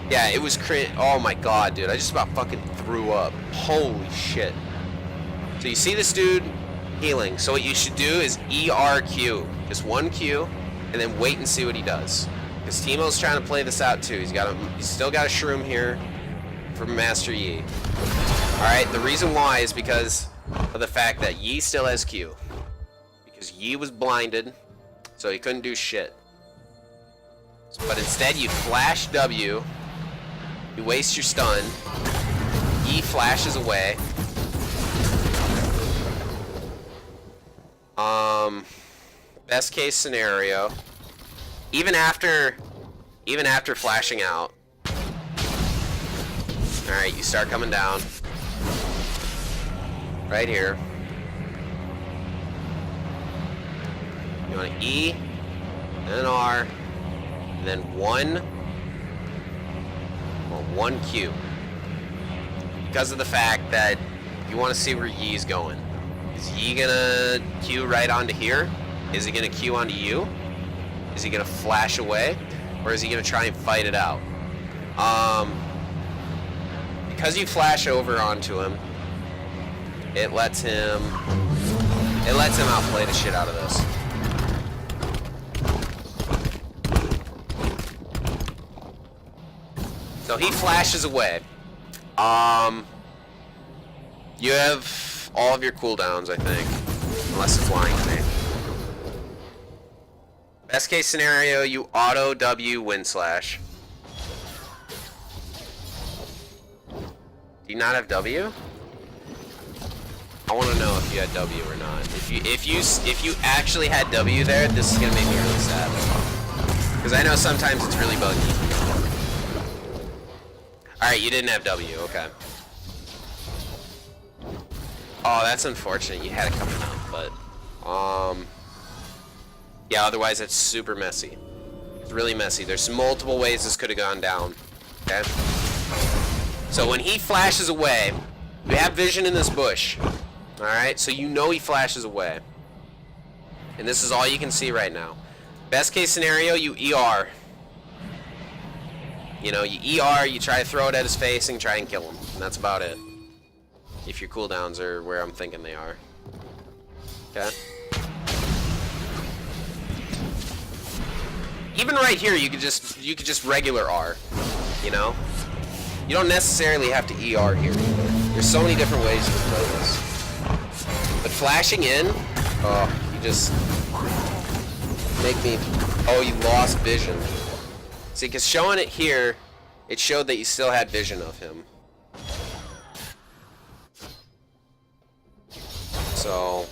Yeah, it was oh my god, dude. I just about fucking threw up. Holy shit. So you see this dude healing. So what you should do is ERQ. Just one Q, and then wait and see what he does. Because Teemo's trying to play this out too. He's still got a shroom here from Master Yi. Alright, the reason why is because of the fact that Yi still has Q. Because Yi was blinded, so he couldn't do shit. But instead you flash W, you waste your stun, Yi flashes away. Best case scenario, even after flashing out. Alright, you start coming down. right here. You want to E, then R, and then one Q. Because of the fact that you want to see where Yi's going. Is Yi gonna Q right onto here? Is he gonna Q onto you? Is he gonna flash away? Or is he gonna try and fight it out? Because you flash over onto him, it lets him outplay the shit out of this. So he flashes away. You have all of your cooldowns, I think, unless it's lying to me. Best case scenario, you auto W wind slash. Do you not have W? I want to know if you had W or not. If you actually had W there, this is gonna make me really sad. Because I know sometimes it's really buggy. All right, you didn't have W. Okay. Oh, that's unfortunate. You had it coming out, but yeah. Otherwise, it's super messy. It's really messy. There's multiple ways this could have gone down. Okay. So when he flashes away, you have vision in this bush. All right. So you know he flashes away, and this is all you can see right now. Best case scenario, you ER. You know, you ER. You try to throw it at his face and try and kill him, and that's about it. If your cooldowns are where I'm thinking they are. Okay. Even right here, you could just regular R. You know, you don't necessarily have to ER here either. There's so many different ways to play this. But flashing in, oh, you just make me. Oh, you lost vision. See, because showing it here, it showed that you still had vision of him. So,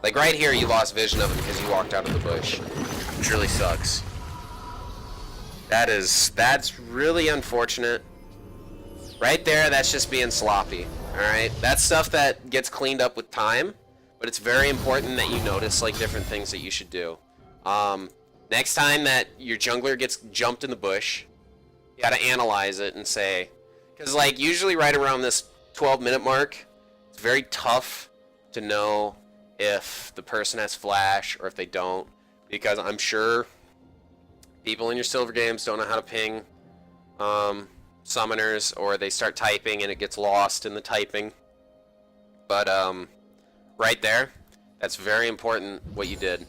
like right here, you lost vision of him because you walked out of the bush, which really sucks. That's really unfortunate. Right there, that's just being sloppy. All right, that's stuff that gets cleaned up with time, but it's very important that you notice like different things that you should do. Next time that your jungler gets jumped in the bush, you gotta analyze it and say, because like usually right around this 12-minute mark, it's very tough to know if the person has flash or if they don't, because I'm sure people in your silver games don't know how to ping summoners, or they start typing and it gets lost in the typing. But right there, that's very important what you did.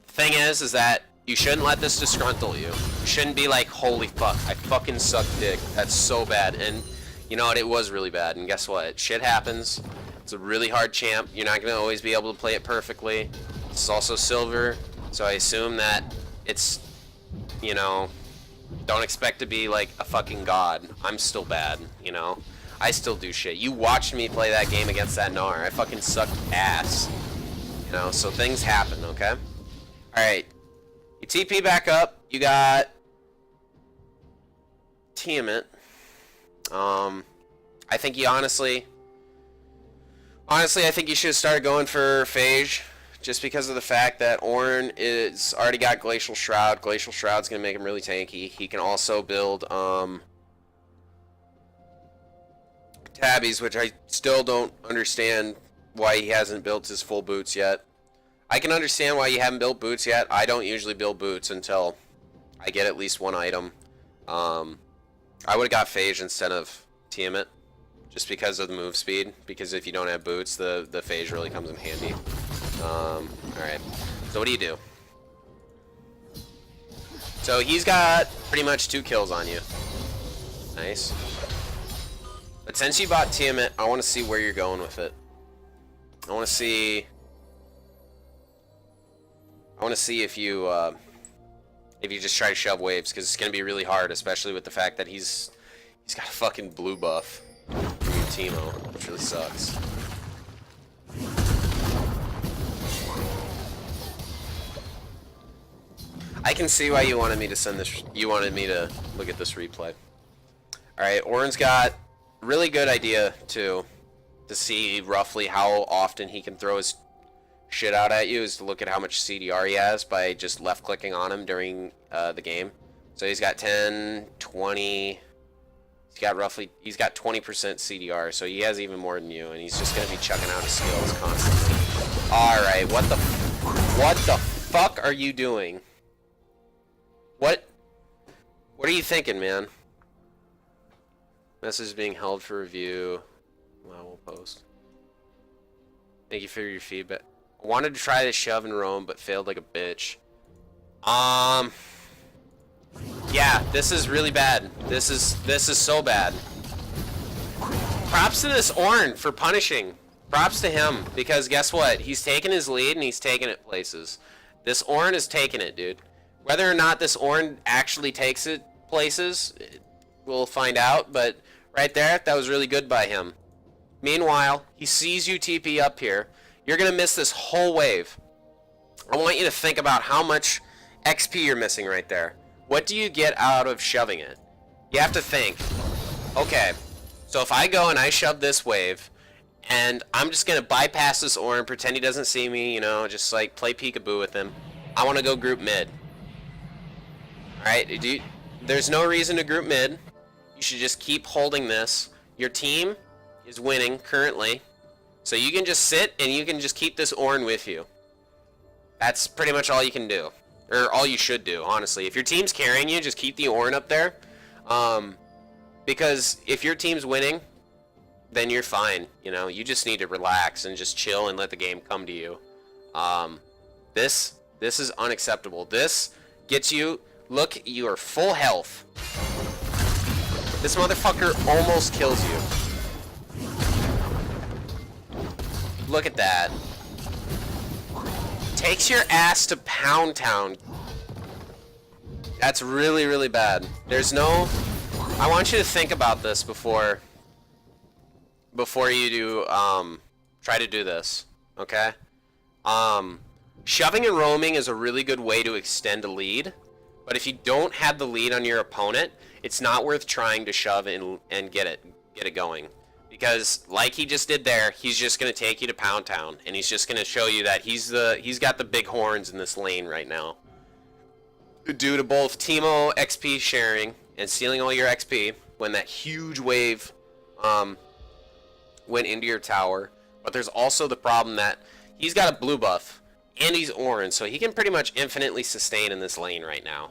The thing is that you shouldn't let this disgruntle you. You shouldn't be like, holy fuck, I fucking suck dick. That's so bad. And you know what, it was really bad. And guess what? Shit happens. It's a really hard champ. You're not going to always be able to play it perfectly. It's also silver, so I assume that it's, you know, don't expect to be like a fucking god. I'm still bad, you know? I still do shit. You watched me play that game against that Gnar. I fucking sucked ass. You know, so things happen, okay? Alright. You TP back up. You got Tiamat. I think you honestly, I think you should have started going for Phage, just because of the fact that Ornn is already got Glacial Shroud. Glacial Shroud's gonna make him really tanky. He can also build Tabbies, which I still don't understand why he hasn't built his full boots yet. I can understand why you haven't built boots yet. I don't usually build boots until I get at least one item. I would have got Phage instead of Tiamat, just because of the move speed. Because if you don't have boots, the Phage really comes in handy. Alright, so what do you do? So he's got pretty much 2 kills on you. Nice. But since you bought Tiamat, I want to see where you're going with it. I want to see if you just try to shove waves, because it's going to be really hard, especially with the fact that he's got a fucking blue buff from your Teemo, which really sucks. I can see why you wanted me to send this. You wanted me to look at this replay. All right, Ornn's got a really good idea too. to see roughly how often he can throw his shit out at you is to look at how much CDR he has by just left clicking on him during the game. So he's got 10, 20. He's got 20% CDR, so he has even more than you, and he's just gonna be chucking out his skills constantly. All right, what the fuck are you doing? What are you thinking, man? Message is being held for review. Well, we'll post. Thank you for your feedback. I wanted to try the shove and roam, but failed like a bitch. Yeah, this is really bad. This is so bad. Props to this Ornn for punishing. Props to him, because guess what? He's taking his lead and he's taking it places. This Ornn is taking it, dude. Whether or not this Ornn actually takes it places, we'll find out, but right there, that was really good by him. Meanwhile, he sees you TP up here. You're going to miss this whole wave. I want you to think about how much XP you're missing right there. What do you get out of shoving it? You have to think, okay, so if I go and I shove this wave, and I'm just going to bypass this Ornn, pretend he doesn't see me, you know, just like play peekaboo with him. I want to go group mid. Alright, there's no reason to group mid. You should just keep holding this. Your team is winning currently, so you can just sit and you can just keep this Ornn with you. That's pretty much all you can do. Or all you should do, honestly. If your team's carrying you, just keep the Ornn up there. Because if your team's winning, then you're fine. You know, you just need to relax and just chill and let the game come to you. This is unacceptable. This gets you, look, you are full health. This motherfucker almost kills you. Look at that. Takes your ass to Pound Town. That's really, really bad. There's no... I want you to think about this before you do, try to do this, okay? Shoving and roaming is a really good way to extend a lead, but if you don't have the lead on your opponent, it's not worth trying to shove and get it going. Because, like he just did there, he's just going to take you to Pound Town, and he's just going to show you that he's got the big horns in this lane right now. Due to both Teemo XP sharing and stealing all your XP when that huge wave went into your tower. But there's also the problem that he's got a blue buff, and he's orange, so he can pretty much infinitely sustain in this lane right now.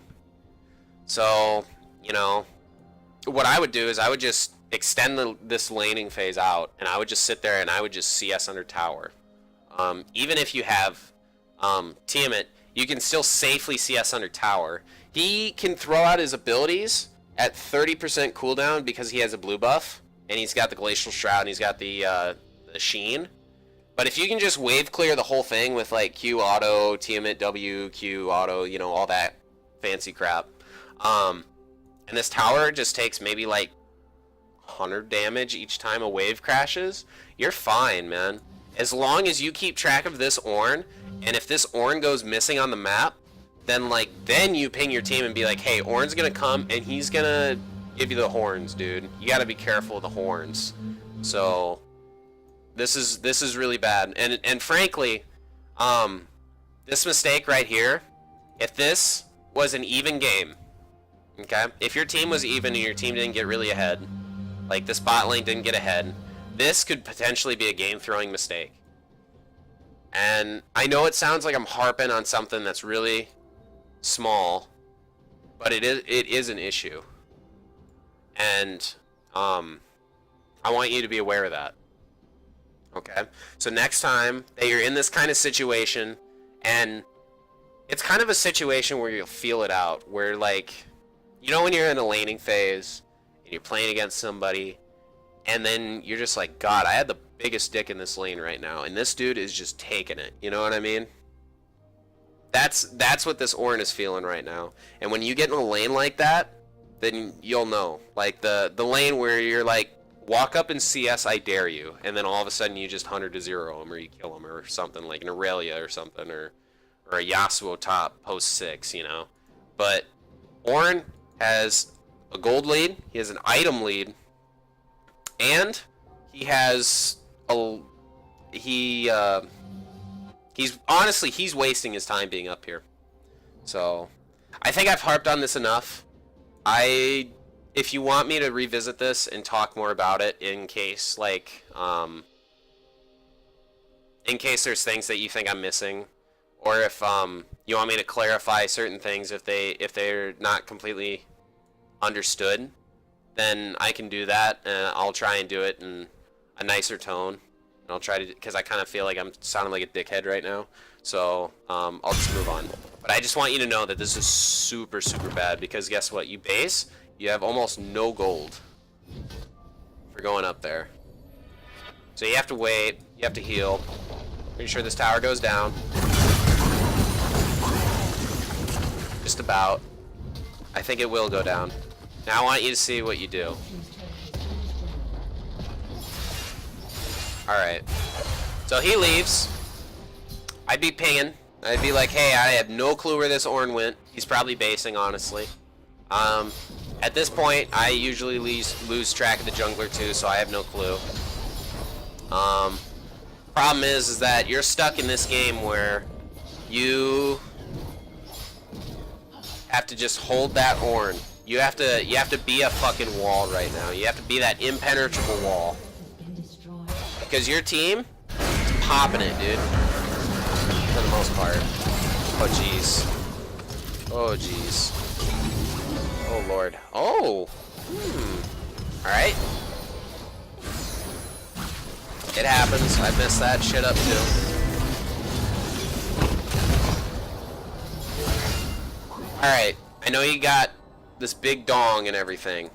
So, you know, what I would do is I would just extend this laning phase out, and I would just sit there and I would just CS under tower. Even if you have Tiamat, you can still safely CS under tower. He can throw out his abilities at 30% cooldown because he has a blue buff, and he's got the Glacial Shroud, and he's got the Sheen. But if you can just wave clear the whole thing with like Q auto, Tiamat W, Q auto, you know, all that fancy crap, and this tower just takes maybe like 100 damage each time a wave crashes, you're fine, man. As long as you keep track of this Ornn, and if this Ornn goes missing on the map, then you ping your team and be like, hey, Ornn's gonna come and he's gonna give you the horns, dude. You gotta be careful of the horns. So this is really bad. And frankly, this mistake right here, if this was an even game, okay? If your team was even and your team didn't get really ahead, like this bot lane didn't get ahead, this could potentially be a game-throwing mistake. And I know it sounds like I'm harping on something that's really small, but it is an issue. And I want you to be aware of that. Okay? So next time that you're in this kind of situation, and it's kind of a situation where you'll feel it out, where like, you know when you're in a laning phase, and you're playing against somebody, and then you're just like, God, I had the biggest dick in this lane right now, and this dude is just taking it. You know what I mean? That's what this Ornn is feeling right now. And when you get in a lane like that, then you'll know. Like the lane where you're like, walk up and CS, I dare you, and then all of a sudden you just 100 to 0 him, or you kill him, or something, like an Aurelia or something, or a Yasuo top post 6, you know? But Ornn has a gold lead, he has an item lead, and he has he's honestly, he's wasting his time being up here. So, I think I've harped on this enough. If you want me to revisit this and talk more about it in case, like, in case there's things that you think I'm missing, or if you want me to clarify certain things if they're not completely understood, then I can do that, and I'll try and do it in a nicer tone. And I'll try to, because I kind of feel like I'm sounding like a dickhead right now. So I'll just move on. But I just want you to know that this is super, super bad, because guess what? You base, you have almost no gold for going up there. So you have to wait, you have to heal. Pretty sure this tower goes down. Just about. I think it will go down. Now I want you to see what you do. Alright. So he leaves. I'd be pinging. I'd be like, hey, I have no clue where this Ornn went. He's probably basing, honestly. At this point, I usually lose track of the jungler too, so I have no clue. Problem is that you're stuck in this game where you have to just hold that Ornn. You have to be a fucking wall right now. You have to be that impenetrable wall. Because your team is popping it, dude. For the most part. Oh jeez. Oh jeez. Oh lord. Oh! Alright. It happens. I messed that shit up too. Alright. I know you got this big dong and everything.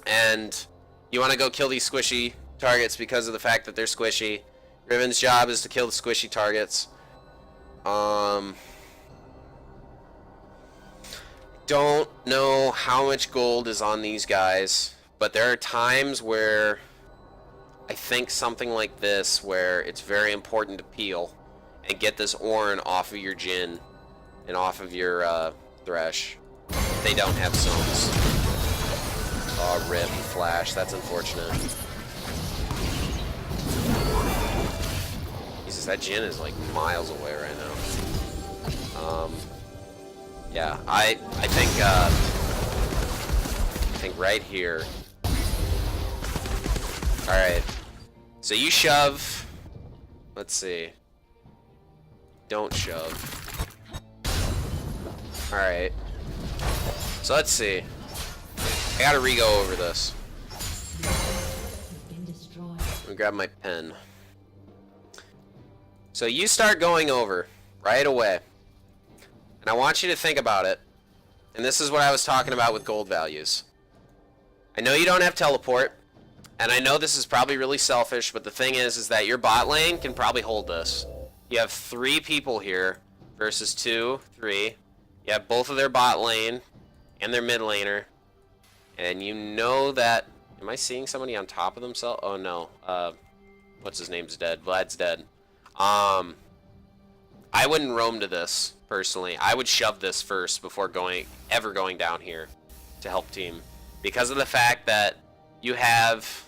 And you want to go kill these squishy targets because of the fact that they're squishy. Riven's job is to kill the squishy targets. Don't know how much gold is on these guys, but there are times where I think something like this, where it's very important to peel and get this Ornn off of your Jhin and off of your Thresh. They don't have zones. Oh, rip, flash. That's unfortunate. Jesus, that Jhin is like miles away right now. Yeah, I think right here. All right. So you shove. Let's see. Don't shove. All right. So let's see. I gotta re-go over this. Let me grab my pen. So you start going over right away. And I want you to think about it. And this is what I was talking about with gold values. I know you don't have teleport. And I know this is probably really selfish, but the thing is that your bot lane can probably hold this. You have 3 people here versus 2, 3. You have both of their bot lane and their mid laner. And you know that... Am I seeing somebody on top of themselves? Oh no. What's his name's dead. Vlad's dead. I wouldn't roam to this, personally. I would shove this first before ever going down here to help team. Because of the fact that you have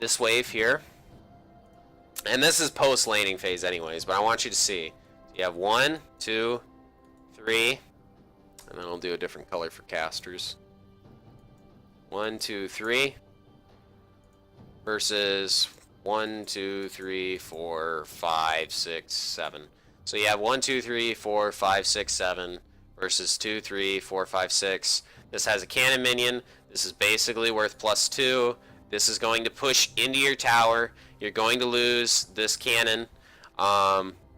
this wave here. And this is post-laning phase anyways, but I want you to see. You have 1, 2, 3, and then I'll do a different color for casters. 1, 2, 3 versus 1, 2, 3, 4, 5, 6, 7. So you have 1, 2, 3, 4, 5, 6, 7 versus 2, 3, 4, 5, 6. This has a cannon minion. This is basically worth +2. This is going to push into your tower. You're going to lose this cannon.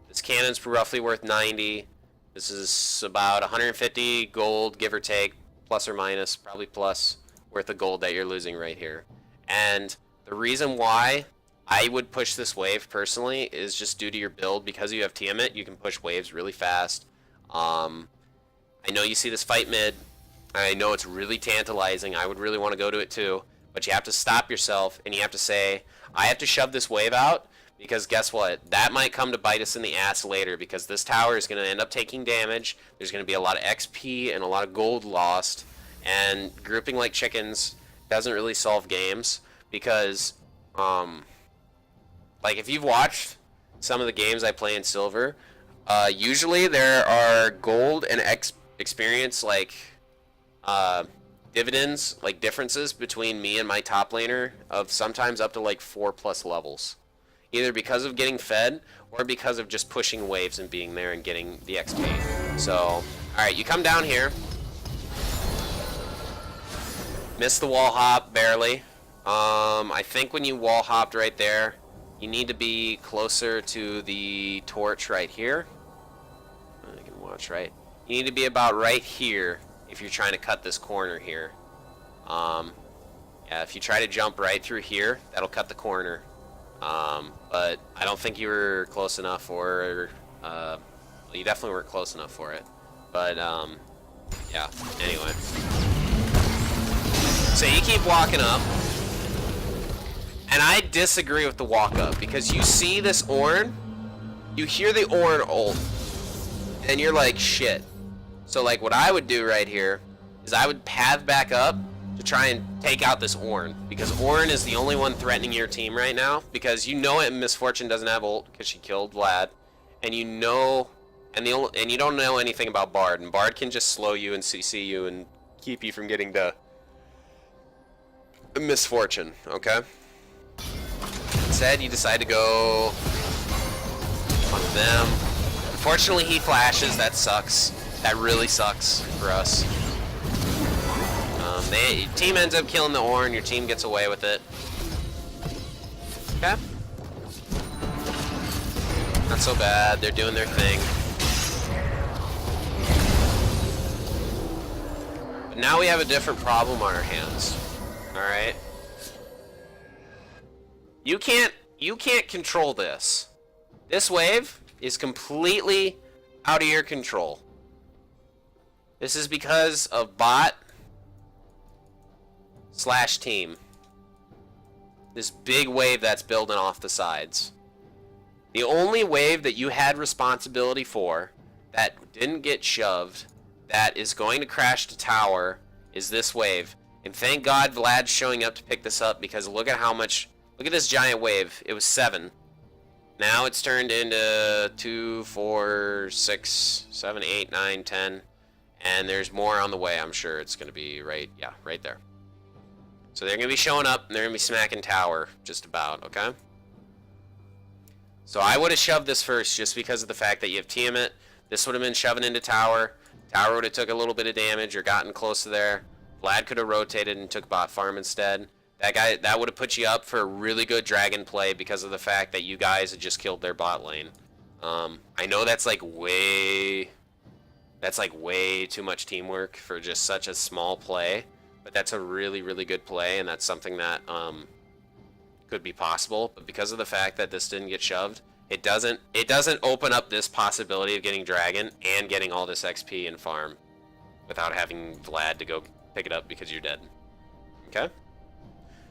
This cannon's roughly worth 90. This is about 150 gold, give or take, plus or minus, probably plus, worth of gold that you're losing right here. And the reason why I would push this wave personally is just due to your build. Because you have Tiamat, you can push waves really fast. I know you see this fight mid. I know it's really tantalizing. I would really want to go to it too. But you have to stop yourself and you have to say, I have to shove this wave out, because guess what? That might come to bite us in the ass later, because this tower is going to end up taking damage. There's going to be a lot of XP and a lot of gold lost. And grouping like chickens doesn't really solve games, because like if you've watched some of the games I play in Silver, usually there are gold and experience like dividends, like differences between me and my top laner of sometimes up to like 4+ levels, either because of getting fed or because of just pushing waves and being there and getting the XP. So, all right, you come down here. Missed the wall hop barely. I think when you wall hopped right there, you need to be closer to the torch right here. I can watch right. You need to be about right here if you're trying to cut this corner here. Yeah, if you try to jump right through here, that'll cut the corner. But I don't think you were close enough, or well, you definitely weren't close enough for it. But yeah. Anyway. So you keep walking up, and I disagree with the walk up because you see this Ornn, you hear the Ornn ult, and you're like, shit. So like what I would do right here is I would path back up to try and take out this Ornn, because Ornn is the only one threatening your team right now, because you know it, Misfortune doesn't have ult because she killed Vlad, and you know, and you don't know anything about Bard, and Bard can just slow you and CC you and keep you from getting to Misfortune, okay? Instead, you decide to go on them. Unfortunately, he flashes. That sucks. That really sucks for us. Team ends up killing the Ornn. Your team gets away with it. Okay. Not so bad. They're doing their thing. But now we have a different problem on our hands. Alright. You can't control this. This wave is completely out of your control. This is because of bot / team. This big wave that's building off the sides. The only wave that you had responsibility for that didn't get shoved, that is going to crash the tower, is this wave. And thank God Vlad's showing up to pick this up, because look at how much, look at this giant wave. It was 7. Now it's turned into 2, 4, 6, 7, 8, 9, 10. And there's more on the way, I'm sure. It's going to be right there. So they're going to be showing up, and they're going to be smacking tower just about, okay? So I would have shoved this first just because of the fact that you have Tiamat. This would have been shoving into tower. Tower would have took a little bit of damage or gotten close to there. Vlad could have rotated and took bot farm instead. That would have put you up for a really good dragon play because of the fact that you guys had just killed their bot lane. I know that's like way too much teamwork for just such a small play, but that's a really, really good play, and that's something that could be possible. But because of the fact that this didn't get shoved, it doesn't open up this possibility of getting dragon and getting all this XP and farm without having Vlad to go pick it up because you're dead. Okay?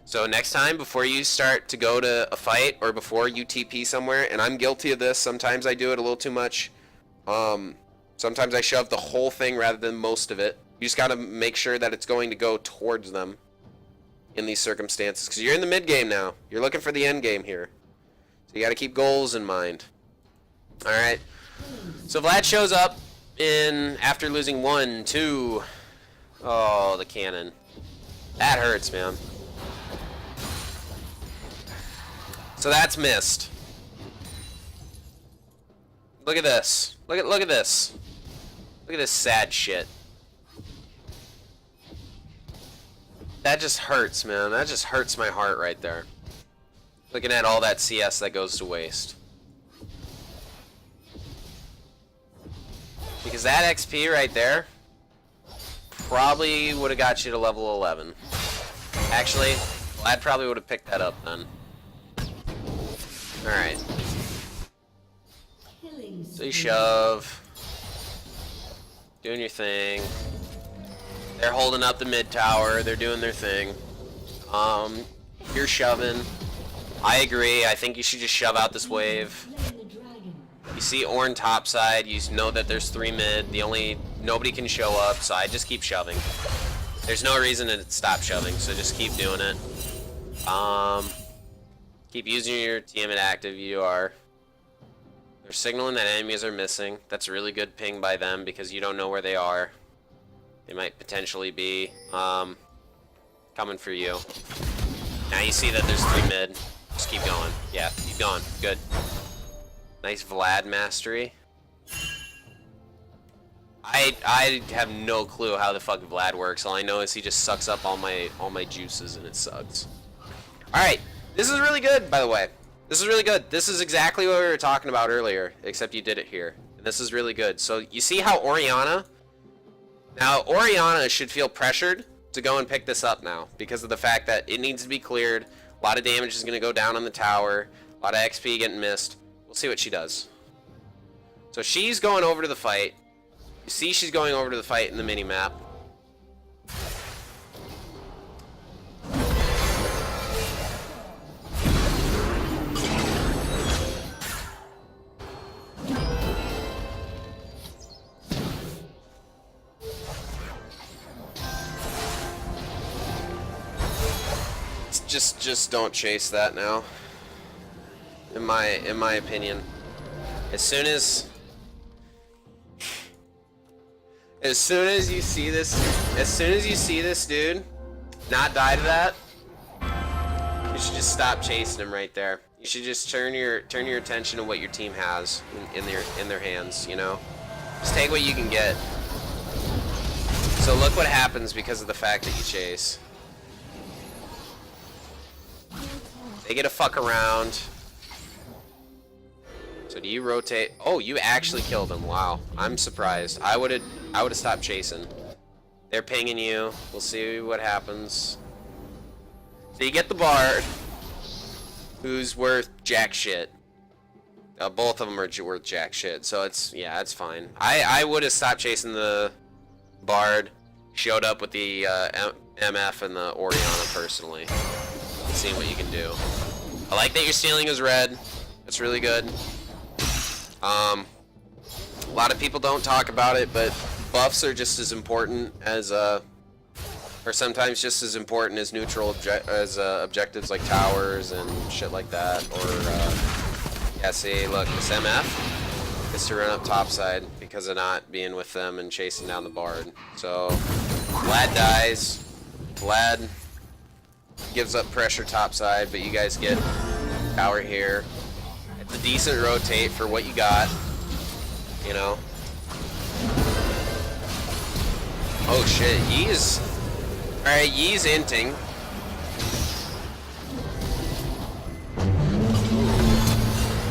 So next time, before you start to go to a fight or before you TP somewhere, and I'm guilty of this, sometimes I do it a little too much. Sometimes I shove the whole thing rather than most of it. You just gotta make sure that it's going to go towards them in these circumstances, because you're in the mid game now. You're looking for the end game here. So you gotta keep goals in mind. Alright. So Vlad shows up after losing 1, 2. Oh, the cannon. That hurts, man. So that's missed. Look at this. Look at this. Look at this sad shit. That just hurts, man. That just hurts my heart right there. Looking at all that CS that goes to waste. Because that XP right there probably would have got you to level 11. Actually, Vlad probably would have picked that up then. Alright. So you shove. Doing your thing. They're holding up the mid tower. They're doing their thing. You're shoving. I agree. I think you should just shove out this wave. You see Ornn topside. You know that there's 3 mid. Nobody can show up, so I just keep shoving. There's no reason to stop shoving, so just keep doing it. Keep using your Tiamat active. You are. They're signaling that enemies are missing. That's a really good ping by them because you don't know where they are. They might potentially be coming for you. Now you see that there's 3 mid. Just keep going. Yeah, keep going. Good. Nice Vlad mastery. I have no clue how the fuck Vlad works. All I know is he just sucks up all my juices and it sucks. Alright, this is really good, by the way. This is really good. This is exactly what we were talking about earlier, except you did it here. And this is really good. So you see how Orianna... Now, Orianna should feel pressured to go and pick this up now because of the fact that it needs to be cleared. A lot of damage is going to go down on the tower. A lot of XP getting missed. We'll see what she does. So she's going over to the fight. You see she's going over to the fight in the mini-map. Just don't chase that now. In my opinion. As soon as you see this dude not die to that, you should just stop chasing him right there. You should just turn your attention to what your team has in their hands, you know? Just take what you can get. So look what happens because of the fact that you chase. They get a fuck around. So do you rotate? Oh, you actually killed him. Wow. I'm surprised. I would have stopped chasing. They're pinging you. We'll see what happens. So you get the Bard, who's worth jack shit. Both of them are worth jack shit. So it's fine. I would have stopped chasing the Bard. Showed up with the MF and the Orianna personally. Seeing what you can do. I like that you're stealing his red. That's really good. A lot of people don't talk about it, but buffs are just as important as or sometimes just as important as neutral objectives like towers and shit like that. Or yeah, see, look, this MF gets to run up topside because of not being with them and chasing down the Bard. So Vlad dies. Vlad gives up pressure topside, but you guys get tower here. It's a decent rotate for what you got, you know. Oh shit, Yee's... Alright, Yee's inting.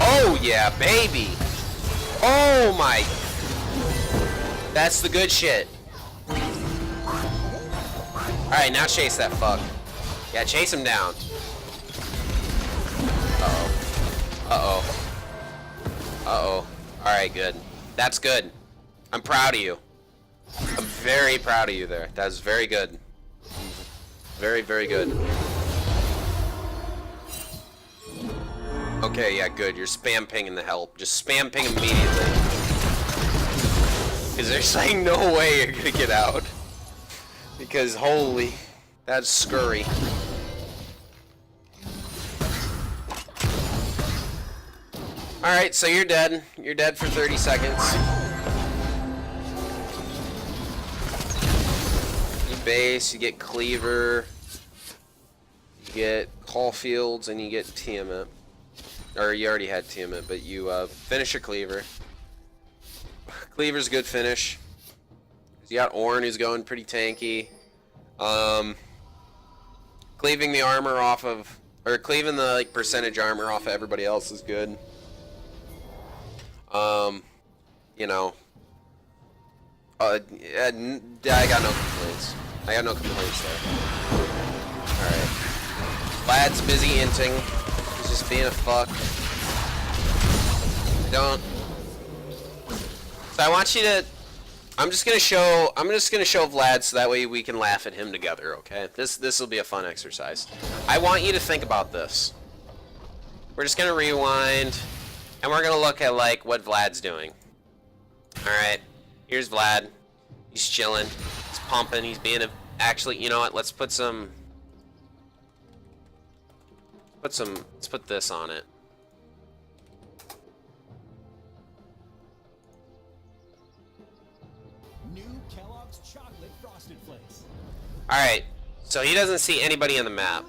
Oh yeah, baby! Oh my... That's the good shit. Alright, now chase that fuck. Yeah, chase him down. Uh-oh. Uh-oh. Uh-oh. Alright, good. That's good. I'm proud of you. I'm very proud of you there. That was very good. Very, very good. Okay, yeah, good. You're spam pinging the help. Just spam ping immediately. Because there's like no way you're gonna get out. Because holy... That's scurry. Alright, so you're dead. You're dead for 30 seconds. You base, you get Cleaver, you get Caulfields, and you get Tiamat. Or you already had Tiamat, but you finish your Cleaver. Cleaver's a good finish. You got Ornn, who's going pretty tanky. Cleaving the armor off of, or cleaving the like percentage armor off of everybody else is good. You know, I got no complaints. I got no complaints there. Alright. Vlad's busy inting. He's just being a fuck. Don't. So I want you to, I'm just gonna show Vlad so that way we can laugh at him together, okay? This will be a fun exercise. I want you to think about this. We're just gonna rewind, and we're gonna look at like what Vlad's doing. Alright, here's Vlad. He's chilling. He's pumping. He's being a... Actually, you know what? Let's put some... Let's put this on it. New Kellogg's Chocolate Frosted Flakes. Alright, so he doesn't see anybody on the map,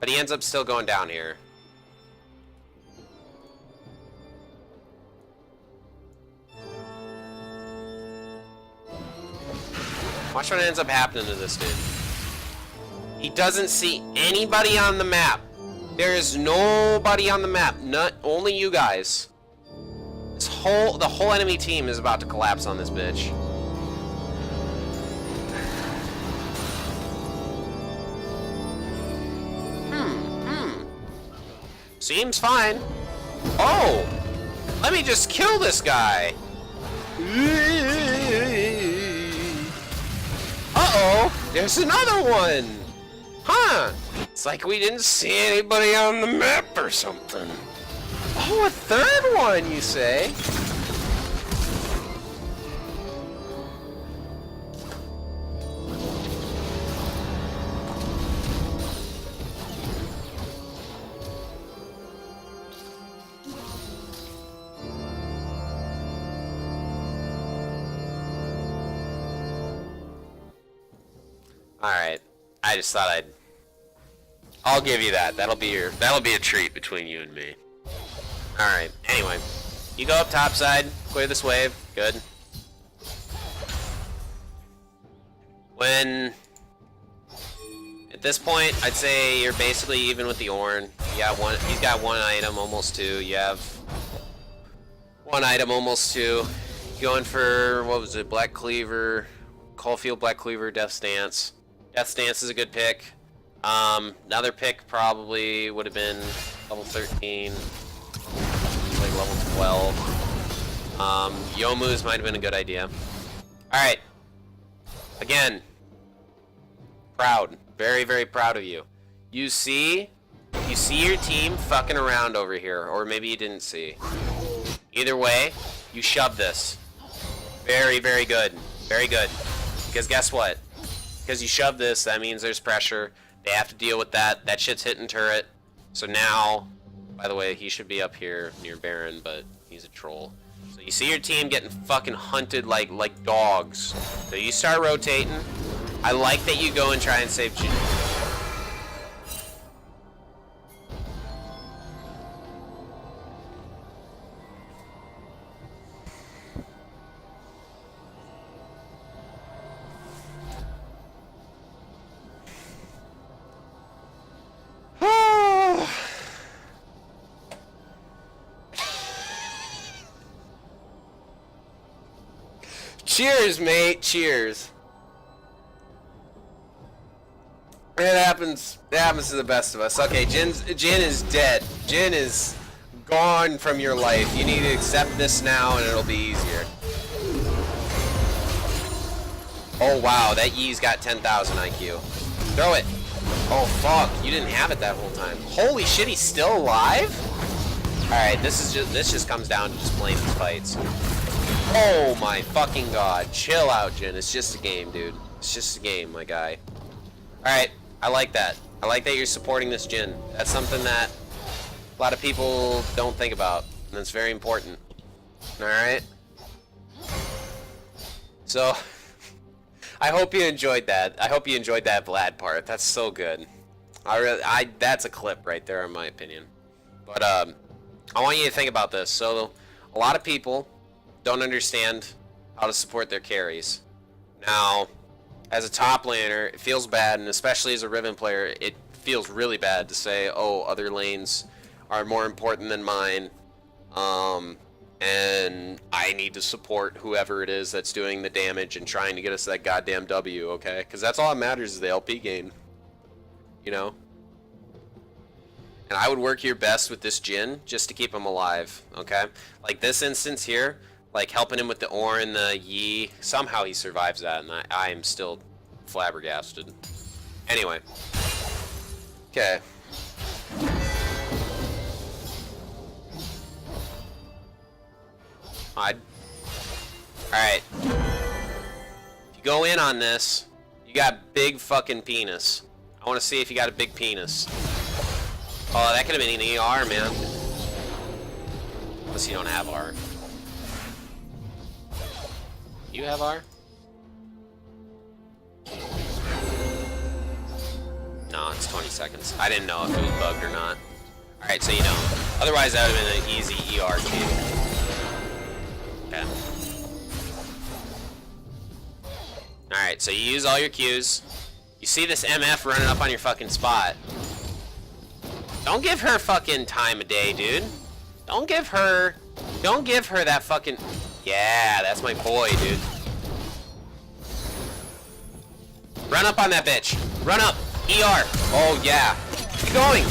but he ends up still going down here. Watch what ends up happening to this dude. He doesn't see anybody on the map. There is nobody on the map. Not only you guys. The whole enemy team is about to collapse on this bitch. Seems fine. Oh! Let me just kill this guy. Uh-oh! There's another one! Huh! It's like we didn't see anybody on the map or something. Oh, a third one, you say? Alright. I just thought I'll give you that. That'll be a treat between you and me. Alright, anyway. You go up top side, clear this wave. Good. At this point, I'd say you're basically even with the Ornn. He's got one item, almost two. You have one item, almost two. Going for, what was it, Black Cleaver, Caulfield Black Cleaver, Death Stance. Death Stance is a good pick. Another pick probably would have been level 13, like level 12. Youmuu's might have been a good idea. Alright. Again. Proud. Very, very proud of you. You see your team fucking around over here, or maybe you didn't see. Either way, you shove this. Very, very good. Very good. Because guess what? Because you shove this, that means there's pressure. They have to deal with that. That shit's hitting turret. So now, by the way, he should be up here near Baron, but he's a troll. So you see your team getting fucking hunted like dogs. So you start rotating. I like that you go and try and save Jin. Cheers, mate. Cheers. It happens to the best of us. Okay, Jin is dead. Jin is gone from your life. You need to accept this now and it'll be easier. Oh wow, that Yi's got 10,000 IQ. Throw it. Oh fuck, you didn't have it that whole time. Holy shit, he's still alive? Alright, this just comes down to just playing these fights. Oh my fucking god. Chill out, Jin. It's just a game, dude. It's just a game, my guy. Alright, I like that. I like that you're supporting this Jin. That's something that a lot of people don't think about, and it's very important. Alright? So, I hope you enjoyed that. I hope you enjoyed that Vlad part. That's so good. That's a clip right there, in my opinion. But, I want you to think about this. So, a lot of people don't understand how to support their carries. Now, as a top laner, it feels bad, and especially as a Riven player, it feels really bad to say, oh, other lanes are more important than mine, and I need to support whoever it is that's doing the damage and trying to get us that goddamn W, okay? Because that's all that matters is the LP gain, you know? And I would work your best with this Jin just to keep him alive, okay? Like this instance here, like helping him with the Ornn, the Yi, somehow he survives that, and I am still flabbergasted. Anyway. Okay. Alright. If you go in on this, you got big fucking penis. I want to see if you got a big penis. Oh, that could have been an ER, man. Unless you don't have R. You have R? No, it's 20 seconds. I didn't know if it was bugged or not. Alright, so you know. Otherwise, that would have been an easy ER key. Okay. Alright, so you use all your Qs. You see this MF running up on your fucking spot. Don't give her fucking time of day, dude. Don't give her that fucking... Yeah, that's my boy, dude. Run up on that bitch. Run up. ER. Oh, yeah. Keep going.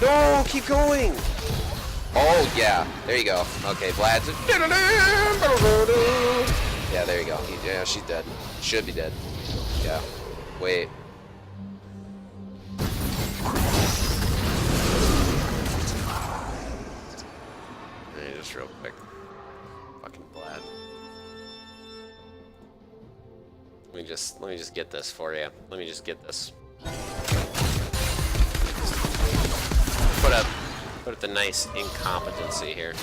No, keep going. Oh, yeah. There you go. Okay, Vlad's... Yeah, there you go. Yeah, she's dead. Should be dead. Yeah. Wait. Just real quick. Fucking Vlad. Let me just get this for you. Let me just get this. Put up the nice incompetency here.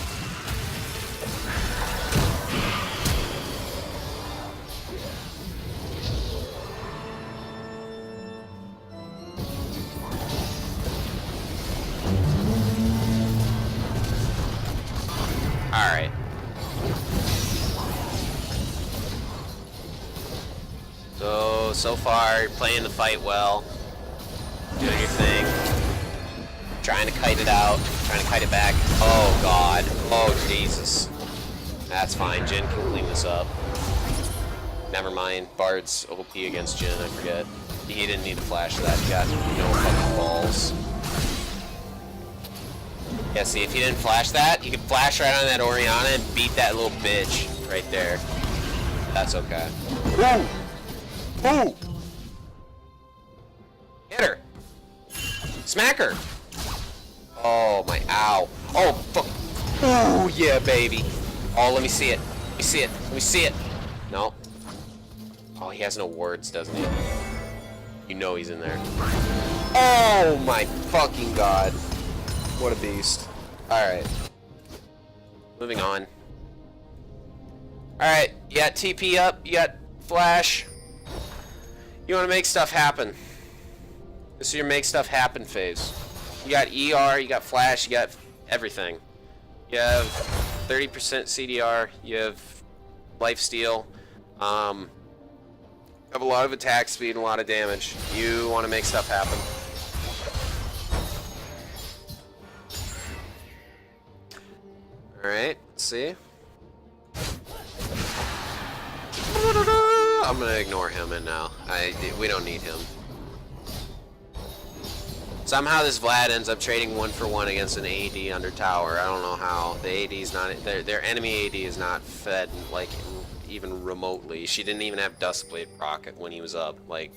Alright. So far, you're playing the fight well. Doing your thing. Trying to kite it out. Trying to kite it back. Oh, God. Oh, Jesus. That's fine. Jin can clean this up. Never mind. Bard's OP against Jin, I forget. He didn't need to flash that. He got no fucking balls. Yeah, see, if you didn't flash that, you could flash right on that Orianna and beat that little bitch right there. That's okay. Woo! Woo! Hit her! Smack her! Oh, my ow. Oh, fuck. Oh, yeah, baby. Oh, let me see it. Let me see it. Let me see it. No. Oh, he has no words, doesn't he? You know he's in there. Oh, my fucking God. What a beast. Alright. Moving on. Alright, you got TP up, you got flash. You want to make stuff happen. This is your make stuff happen phase. You got ER, you got flash, you got everything. You have 30% CDR, you have lifesteal, you have a lot of attack speed and a lot of damage. You want to make stuff happen. Alright, let's see. I'm gonna ignore him and now. We don't need him. Somehow this Vlad ends up trading 1-for-1 against an AD under tower. I don't know how. The AD's not... Their enemy AD is not fed, like, even remotely. She didn't even have Duskblade proc when he was up. Like,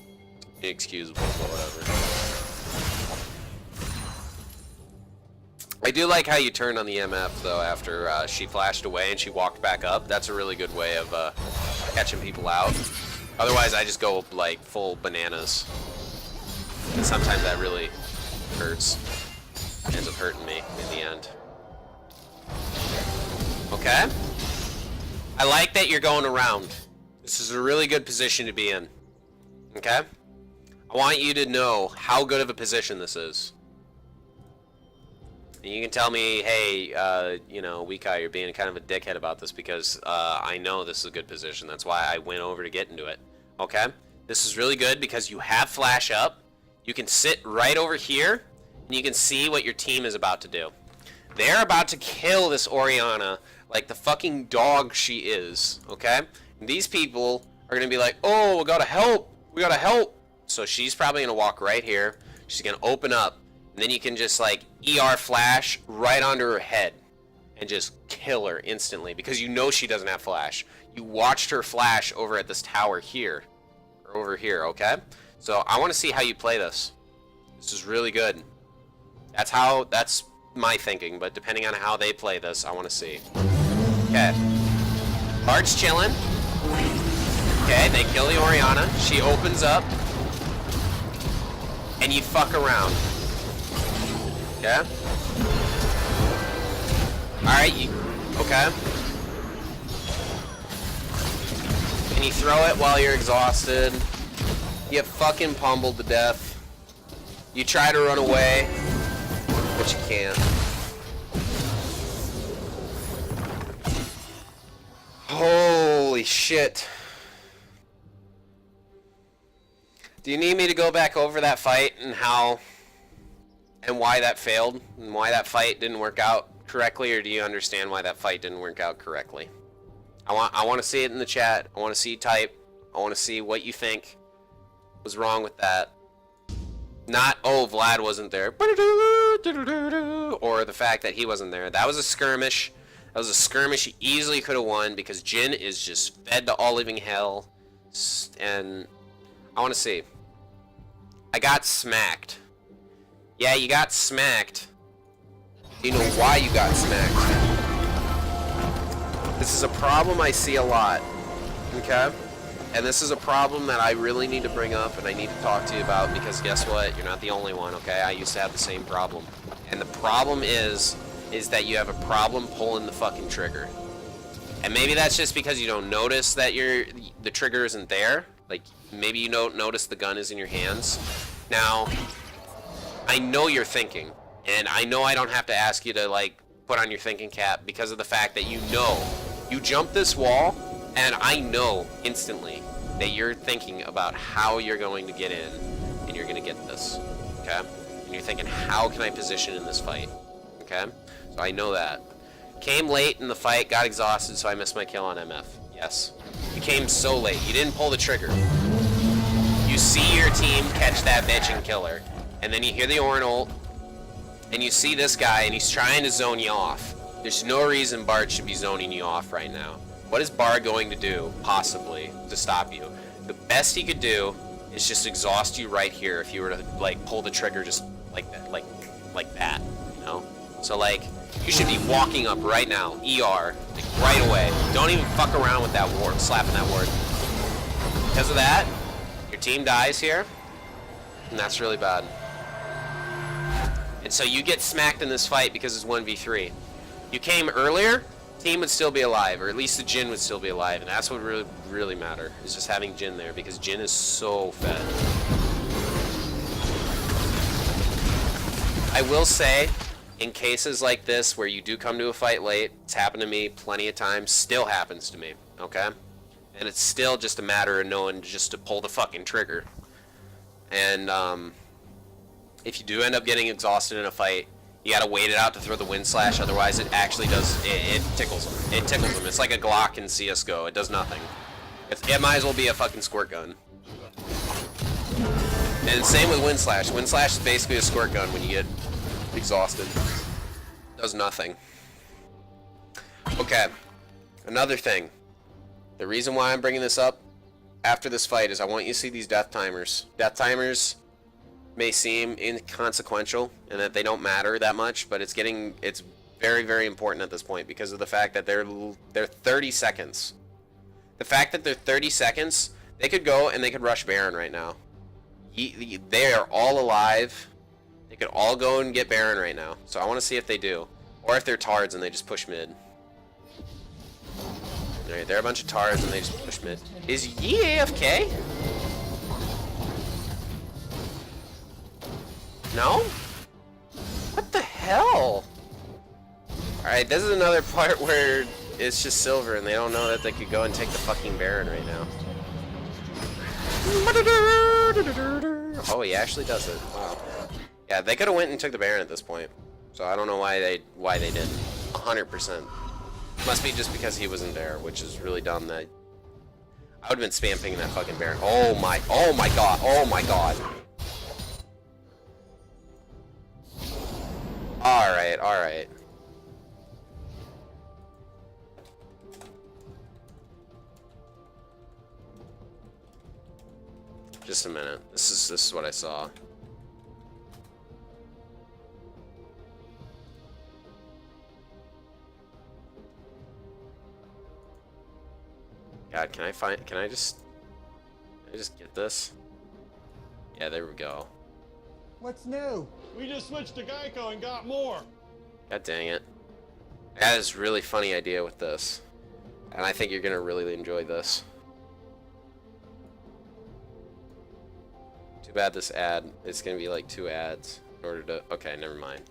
inexcusable, but whatever. I do like how you turned on the MF, though, after she flashed away and she walked back up. That's a really good way of catching people out. Otherwise, I just go, like, full bananas. And sometimes that really hurts. Ends up hurting me in the end. Okay? I like that you're going around. This is a really good position to be in. Okay? I want you to know how good of a position this is. And you can tell me, hey, you know, Weak Eye, you're being kind of a dickhead about this because I know this is a good position. That's why I went over to get into it. Okay? This is really good because you have flash up. You can sit right over here, and you can see what your team is about to do. They're about to kill this Orianna like the fucking dog she is, okay? And these people are going to be like, oh, we gotta help. We gotta help. So she's probably going to walk right here. She's going to open up. And then you can just, like, ER flash right onto her head and just kill her instantly because you know she doesn't have flash. You watched her flash over at this tower here. Or over here, okay? So I want to see how you play this. This is really good. That's my thinking, but depending on how they play this, I want to see. Okay. Bard's chilling. Okay, they kill the Orianna. She opens up. And you fuck around. Okay. Alright, okay. And you throw it while you're exhausted. You get fucking pummeled to death. You try to run away, but you can't. Holy shit. Do you need me to go back over that fight and how and why that failed and why that fight didn't work out correctly, or do you understand why that fight didn't work out correctly? I want to see it in the chat. I want to see you type. I want to see what you think was wrong with that. Not, oh, Vlad wasn't there, or the fact that he wasn't there. That was a skirmish. That was a skirmish you easily could have won because Jin is just fed to all living hell. And I want to see. I got smacked. Yeah, you got smacked. Do you know why you got smacked? This is a problem I see a lot. Okay? And this is a problem that I really need to bring up and I need to talk to you about because guess what? You're not the only one, okay? I used to have the same problem. And the problem is that you have a problem pulling the fucking trigger. And maybe that's just because you don't notice that the trigger isn't there. Like, maybe you don't notice the gun is in your hands. Now, I know you're thinking, and I know I don't have to ask you to, like, put on your thinking cap because of the fact that you know you jump this wall, and I know instantly that you're thinking about how you're going to get in, and you're going to get this, okay? And you're thinking, how can I position in this fight, okay? So I know that. Came late in the fight, got exhausted, so I missed my kill on MF. Yes. You came so late. You didn't pull the trigger. You see your team catch that bitch and kill her. And then you hear the Ornn ult, and you see this guy, and he's trying to zone you off. There's no reason Bard should be zoning you off right now. What is Bard going to do, possibly, to stop you? The best he could do is just exhaust you right here if you were to, like, pull the trigger just like that, like that, you know? So, like, you should be walking up right now, ER, like, right away. Don't even fuck around with that ward, slapping that ward. Because of that, your team dies here, and that's really bad. And so you get smacked in this fight because it's 1v3. You came earlier, team would still be alive, or at least the Jin would still be alive, and that's what really matter, is just having Jin there, because Jin is so fed. I will say, in cases like this where you do come to a fight late, it's happened to me plenty of times, still happens to me, okay? And it's still just a matter of knowing just to pull the fucking trigger. And if you do end up getting exhausted in a fight, you gotta wait it out to throw the wind slash, otherwise it actually does, it tickles them. It tickles them. It's like a Glock in CSGO, it does nothing. It might as well be a fucking squirt gun. And same with wind slash. Wind slash is basically a squirt gun when you get exhausted. Does nothing. Okay, another thing. The reason why I'm bringing this up after this fight is I want you to see these death timers. Death timers may seem inconsequential and that they don't matter that much, but it's very, very important at this point because of the fact that they're 30 seconds. The fact that they're 30 seconds, they could go and they could rush Baron right now. They are all alive. They could all go and get Baron right now. So I want to see if they do. Or if they're tards and they just push mid. Alright, they're a bunch of tards and they just push mid. Is Yi AFK? No? What the hell? Alright, this is another part where it's just silver and they don't know that they could go and take the fucking Baron right now. Oh, he actually does it. Wow. Yeah, they could have went and took the Baron at this point. So I don't know why they didn't. 100%. Must be just because he wasn't there, which is really dumb. That I would have been spam pinging that fucking Baron. Oh my god, oh my god. Alright. Just a minute. This is what I saw. God, can I just get this? Yeah, there we go. What's new? We just switched to Geico and got more. God dang it. I had this really funny idea with this. And I think you're gonna really enjoy this. Too bad this ad, it's gonna be like 2 ads in order to, okay, never mind.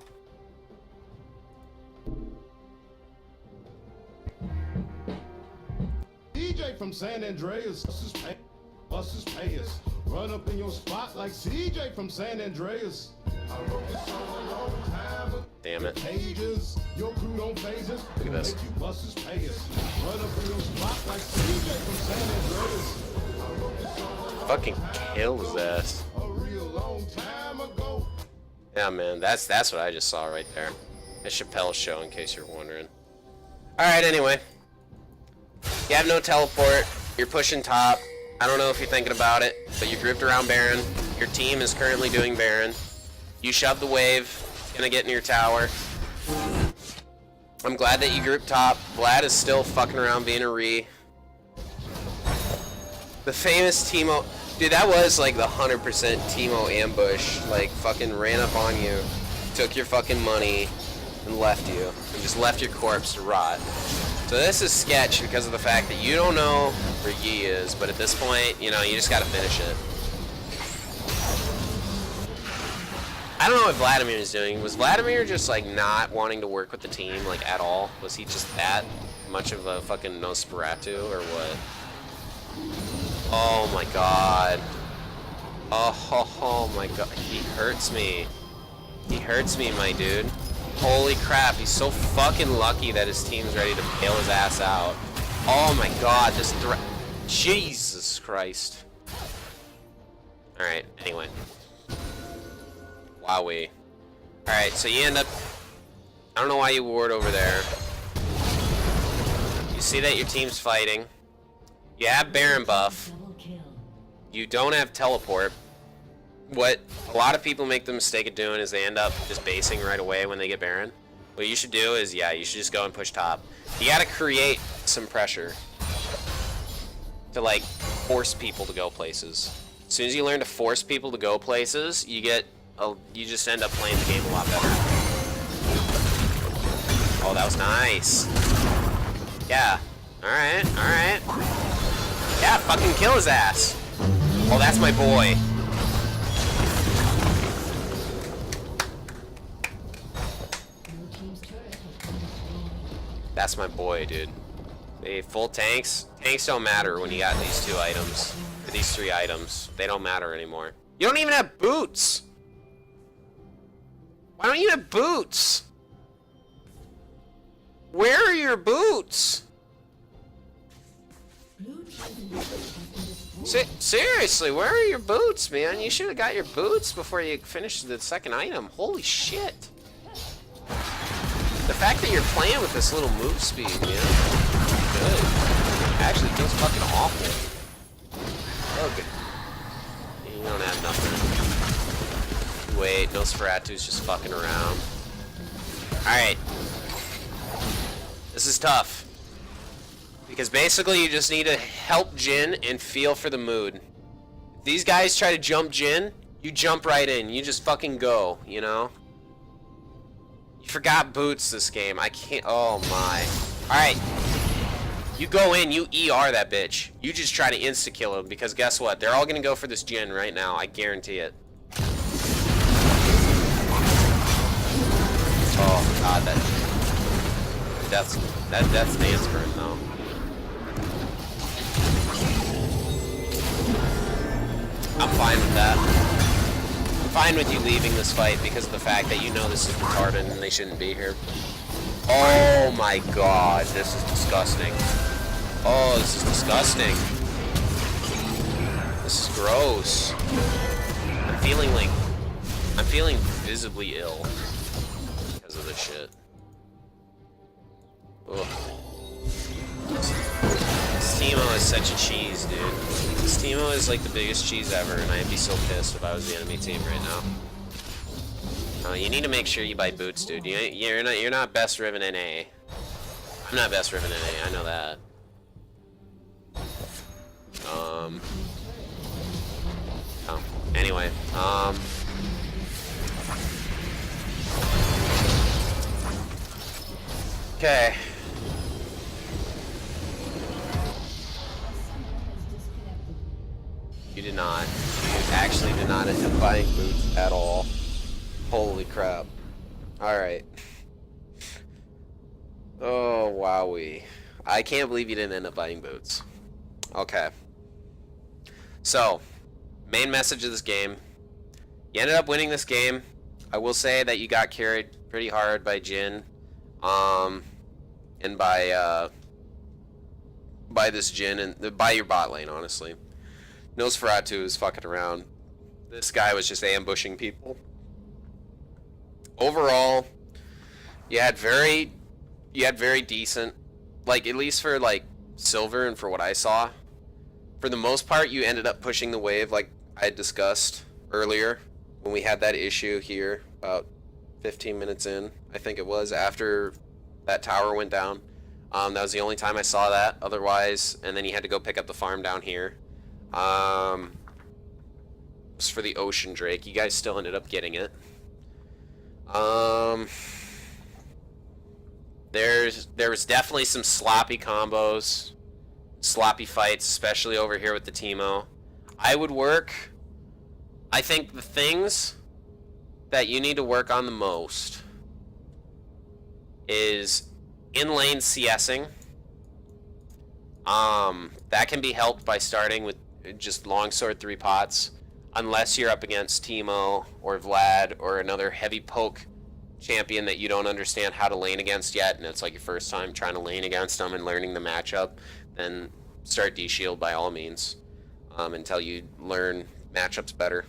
DJ from San Andreas, buses pay us. Run up in your spot like CJ from San Andreas. I wrote this song a long time ago. Damn it. Pages, your crew don't phase us. Look at this. Make you buses pay us. Run up in your spot like CJ from San Andreas. I wrote this song a long Fucking kill his ass. a real long time ago. Yeah, man, that's what I just saw right there. It's Chappelle's show, in case you're wondering. Alright, anyway. You have no teleport. You're pushing top. I don't know if you're thinking about it, but you're grouped around Baron. Your team is currently doing Baron. You shove the wave. It's gonna get in your tower. I'm glad that you grouped top. Vlad is still fucking around being a re. The famous Teemo... Dude, that was like the 100% Teemo ambush. Like, fucking ran up on you, took your fucking money, and left you. And just left your corpse to rot. So this is sketch because of the fact that you don't know where Yi is, but at this point, you know, you just gotta finish it. I don't know what Vladimir is doing. Was Vladimir just like not wanting to work with the team like at all? Was he just that much of a fucking Nosferatu or what? Oh my god. Oh my god. He hurts me. He hurts me, my dude. Holy crap, he's so fucking lucky that his team's ready to bail his ass out. Oh my god, this Jesus Christ. Alright, anyway. Wowee. Alright, so you end up... I don't know why you ward over there. You see that your team's fighting. You have Baron buff. Double kill. You don't have teleport. What a lot of people make the mistake of doing is they end up just basing right away when they get Baron. What you should do is, yeah, you should just go and push top. You gotta create some pressure to, like, force people to go places. As soon as you learn to force people to go places, you just end up playing the game a lot better. Oh, that was nice. Yeah. Alright, alright. Yeah, fucking kill his ass. Oh, that's my boy. Blue team's turret has been destroyed. That's my boy, dude. They full tanks. Tanks don't matter when you got these 2 items. Or these 3 items. They don't matter anymore. You don't even have boots! Why don't you have boots? Where are your boots? Blue team's turret has been destroyed. Seriously, where are your boots, man? You should have got your boots before you finished the second item. Holy shit. The fact that you're playing with this little move speed, man. Good. Actually, feels fucking awful. Ugh. You don't have nothing. Wait, Nosferatu's just fucking around. Alright. This is tough. Because basically you just need to help Jin and feel for the mood. If these guys try to jump Jin, you jump right in. You just fucking go, you know? You forgot boots this game. I can't... Oh my. Alright. You go in, you ER that bitch. You just try to insta-kill him because guess what? They're all gonna go for this Jin right now. I guarantee it. Oh god, that's dance for him though. I'm fine with that. I'm fine with you leaving this fight because of the fact that you know this is retarded and they shouldn't be here. Oh my god, this is disgusting. Oh, this is disgusting. This is gross. I'm feeling visibly ill because of this shit. Ugh. This Teemo is such a cheese, dude. This Teemo is like the biggest cheese ever, and I'd be so pissed if I was the enemy team right now. You need to make sure you buy boots, dude. You're not best Riven NA. I'm not best Riven NA. I know that. Oh. Anyway, Okay. You did not. You actually did not end up buying boots at all. Holy crap. Alright. Oh, wowee. I can't believe you didn't end up buying boots. Okay. So, main message of this game. You ended up winning this game. I will say that you got carried pretty hard by Jin. And by this Jin and by your bot lane, honestly. Nosferatu is fucking around. This guy was just ambushing people. Overall, you had very decent, like, at least for like silver and for what I saw. For the most part, you ended up pushing the wave like I had discussed earlier when we had that issue here about 15 minutes in, I think it was, after that tower went down. That was the only time I saw that. Otherwise, and then you had to go pick up the farm down here. It was for the Ocean Drake. You guys still ended up getting it. There was definitely some sloppy combos, sloppy fights, especially over here with the Teemo. I think the things that you need to work on the most is in-lane CSing. That can be helped by starting with just longsword 3 pots, unless you're up against Teemo or Vlad or another heavy poke champion that you don't understand how to lane against yet, and it's like your first time trying to lane against them and learning the matchup. Then start D-Shield by all means, until you learn matchups better.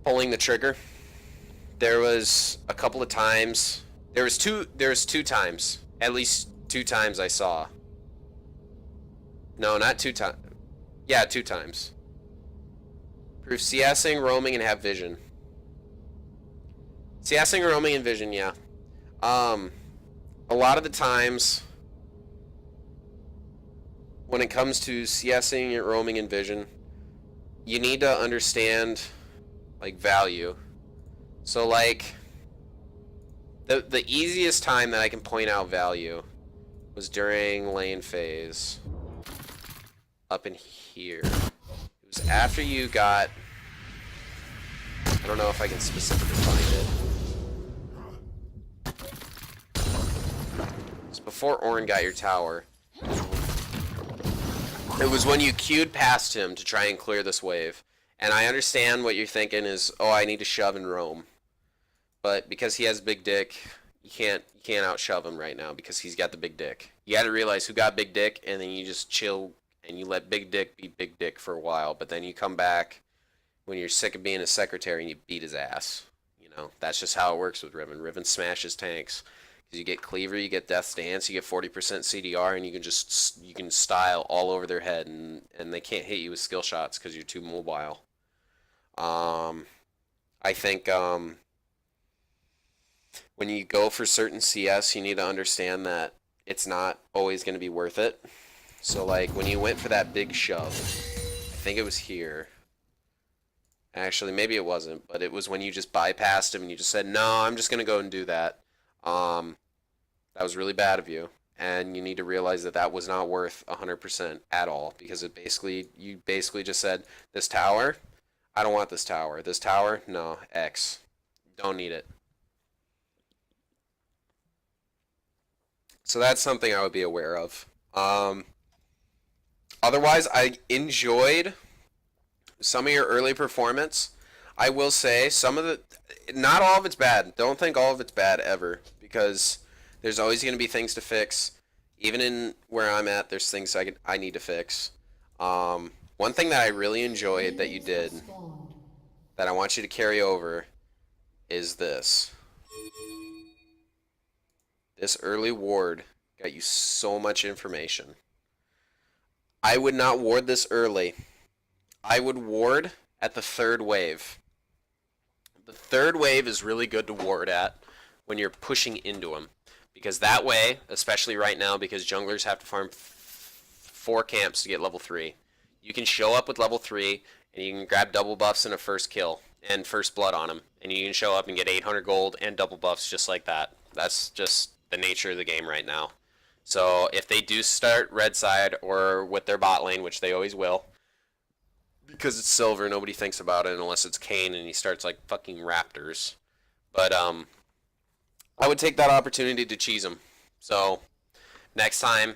Pulling the trigger. There was a couple of times. There was two times. At least 2 times I saw. No, not 2 times. Yeah, 2 times. Proof CSing, roaming, and have vision. CSing, roaming, and vision, yeah. A lot of the times, when it comes to CSing, roaming, and vision, you need to understand, like, value. So, like, the easiest time that I can point out value was during lane phase. Up in here. It was after you got... I don't know if I can specifically find it. It's before Ornn got your tower. It was when you queued past him to try and clear this wave. And I understand what you're thinking is, oh, I need to shove and roam. But because he has big dick, you can't out-shove him right now because he's got the big dick. You gotta realize who got big dick, and then you just chill and you let big dick be big dick for a while, but then you come back when you're sick of being a secretary and you beat his ass. You know, that's just how it works with Riven. Riven smashes tanks. Because you get Cleaver, you get Death's Dance, you get 40% CDR, and you can style all over their head, and they can't hit you with skill shots because you're too mobile. I think when you go for certain CS, you need to understand that it's not always going to be worth it. So, like, when you went for that big shove, I think it was here. Actually, maybe it wasn't, but it was when you just bypassed him and you just said, no, I'm just going to go and do that. That was really bad of you. And you need to realize that that was not worth 100% at all. Because you basically just said, this tower, I don't want this tower. This tower, no, X. Don't need it. So that's something I would be aware of. Otherwise, I enjoyed some of your early performance. I will say not all of it's bad. Don't think all of it's bad ever, because there's always going to be things to fix. Even in where I'm at, there's things I need to fix. One thing that I really enjoyed that you did, that I want you to carry over, is this. This early ward got you so much information. I would not ward this early. I would ward at the 3rd wave. The 3rd wave is really good to ward at when you're pushing into him. Because that way, especially right now, because junglers have to farm 4 camps to get level 3. You can show up with level 3, and you can grab double buffs in a first kill. and first blood on him, and you can show up and get 800 gold and double buffs just like that. That's just the nature of the game right now. So if they do start red side or with their bot lane, which they always will, because it's silver, nobody thinks about it unless it's Kane and he starts like fucking Raptors. But I would take that opportunity to cheese him. So next time,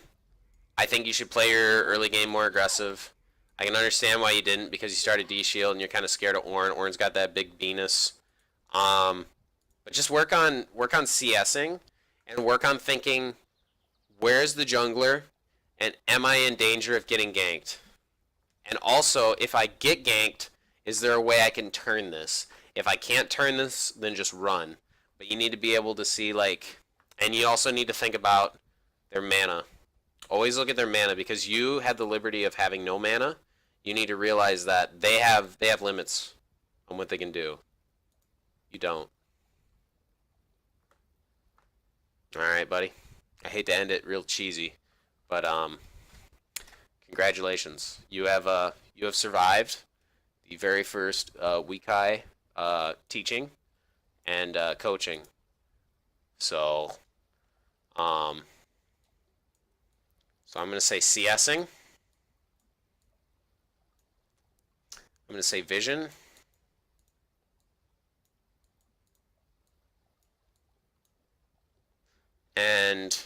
I think you should play your early game more aggressive. I can understand why you didn't, because you started D-Shield and you're kind of scared of Ornn. Ornn's got that big Venus. But just work on CSing and work on thinking, where's the jungler and am I in danger of getting ganked? And also, if I get ganked, is there a way I can turn this? If I can't turn this, then just run. But you need to be able to see, like, and you also need to think about their mana. Always look at their mana, because you have the liberty of having no mana. You need to realize that they have limits on what they can do. You don't. Alright, buddy. I hate to end it real cheesy, but congratulations. You have survived the very first Wekai teaching and coaching. So I'm gonna say CSing. I'm gonna say vision. And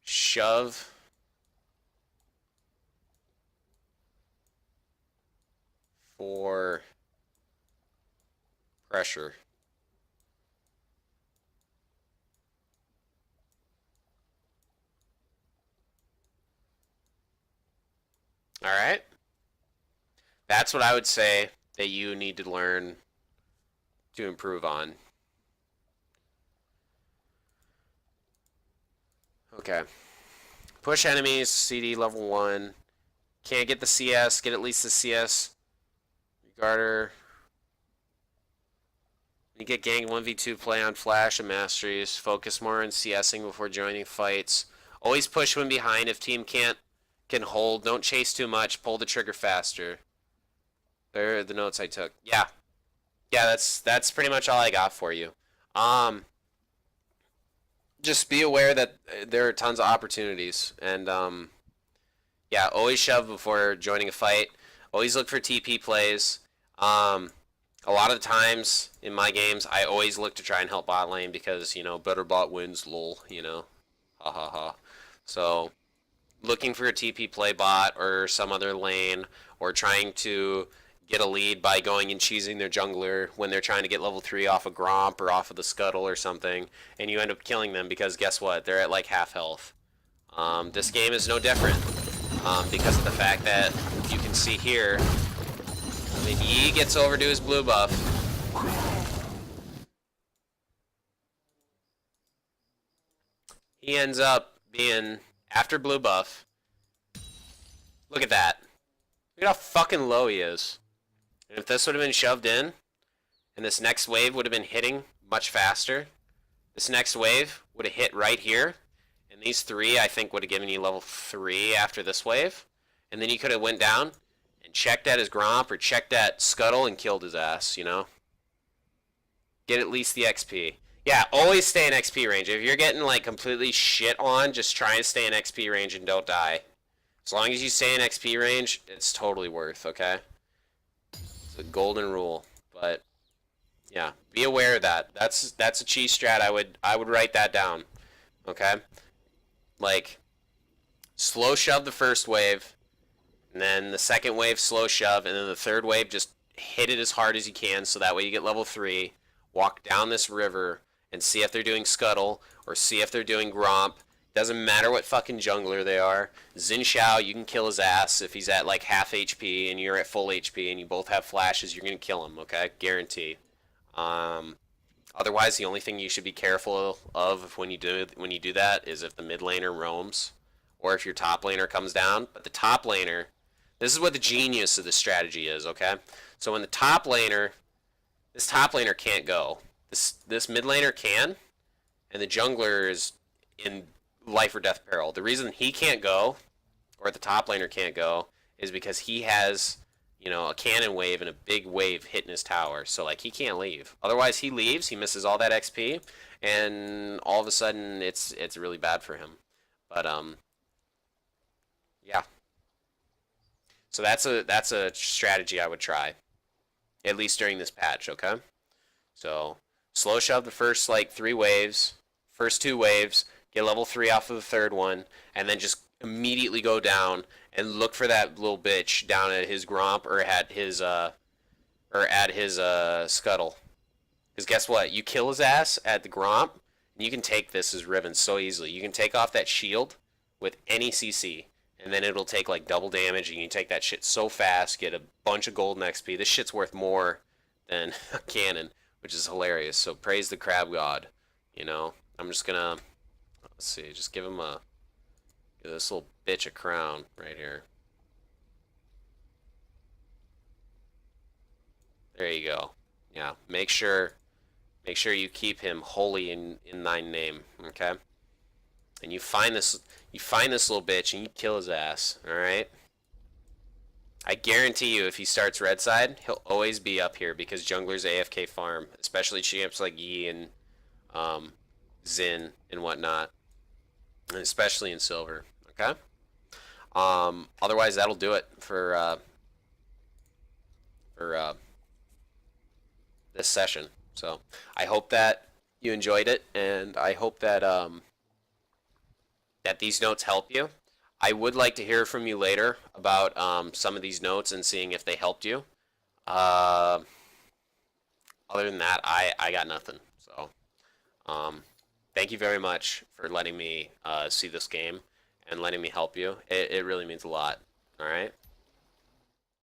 shove. For pressure. All right. That's what I would say that you need to learn to improve on. Okay. Push enemies, CD level 1. Can't get the CS, get at least the CS. Regarder. You get ganked 1v2, play on flash and masteries. Focus more on CSing before joining fights. Always push when behind if team can hold. Don't chase too much. Pull the trigger faster. There are the notes I took. Yeah. Yeah, that's pretty much all I got for you. Just be aware that there are tons of opportunities, and yeah, always shove before joining a fight. Always look for TP plays. A lot of the times in my games, I always look to try and help bot lane because, you know, better bot wins, lol, you know. Ha ha ha. So, looking for a TP play bot or some other lane, or trying to get a lead by going and cheesing their jungler when they're trying to get level 3 off a Gromp or off of the Scuttle or something, and you end up killing them because guess what? They're at like half health. This game is no different because of the fact that you can see here, when Yi gets over to his blue buff, he ends up being, after blue buff, look at that. Look at how fucking low he is. And if this would have been shoved in, and this next wave would have been hitting much faster, this next wave would have hit right here, and these 3, I think, would have given you level 3 after this wave, and then you could have went down and checked at his Gromp or checked at Scuttle and killed his ass, you know? Get at least the XP. Yeah, always stay in XP range. If you're getting, like, completely shit on, just try and stay in XP range and don't die. As long as you stay in XP range, it's totally worth, okay? It's a golden rule, but yeah, be aware of that. That's a cheese strat. I would write that down, okay? Like, slow shove the first wave, and then the second wave slow shove, and then the third wave just hit it as hard as you can, so that way you get level 3. Walk down this river and see if they're doing Scuttle or see if they're doing Gromp. Doesn't matter what fucking jungler they are. Xin Xiao, you can kill his ass if he's at like half HP and you're at full HP and you both have flashes, you're going to kill him, okay? Guarantee. Otherwise, the only thing you should be careful of when you do that is if the mid laner roams or if your top laner comes down. But the top laner, this is what the genius of this strategy is, okay? So when the top laner, this top laner can't go. This mid laner can, and the jungler is in life or death peril. The reason he can't go, or the top laner can't go, is because he has, you know, a cannon wave and a big wave hitting his tower. So like he can't leave. Otherwise he leaves, he misses all that XP, and all of a sudden it's really bad for him. But yeah. So that's a strategy I would try, at least during this patch. Okay. So slow shove the first like 3 waves, first 2 waves, get level 3 off of the third one, and then just immediately go down and look for that little bitch down at his Gromp or at his scuttle. Because guess what? You kill his ass at the Gromp, and you can take this as Riven so easily. You can take off that shield with any CC, and then it'll take like double damage, and you can take that shit so fast, get a bunch of golden XP. This shit's worth more than a cannon, which is hilarious. So praise the crab god. You know, I'm just gonna, let's see, just give this little bitch a crown right here. There you go. Yeah, make sure you keep him holy in thine name, okay? And you find this little bitch and you kill his ass, all right? I guarantee you, if he starts red side, he'll always be up here because junglers AFK farm, especially champs like Yi and Xin and whatnot, and especially in silver. Okay. Otherwise, that'll do it for this session. So I hope that you enjoyed it, and I hope that that these notes help you. I would like to hear from you later about some of these notes and seeing if they helped you. Other than that, I got nothing. So thank you very much for letting me see this game and letting me help you. It really means a lot. All right.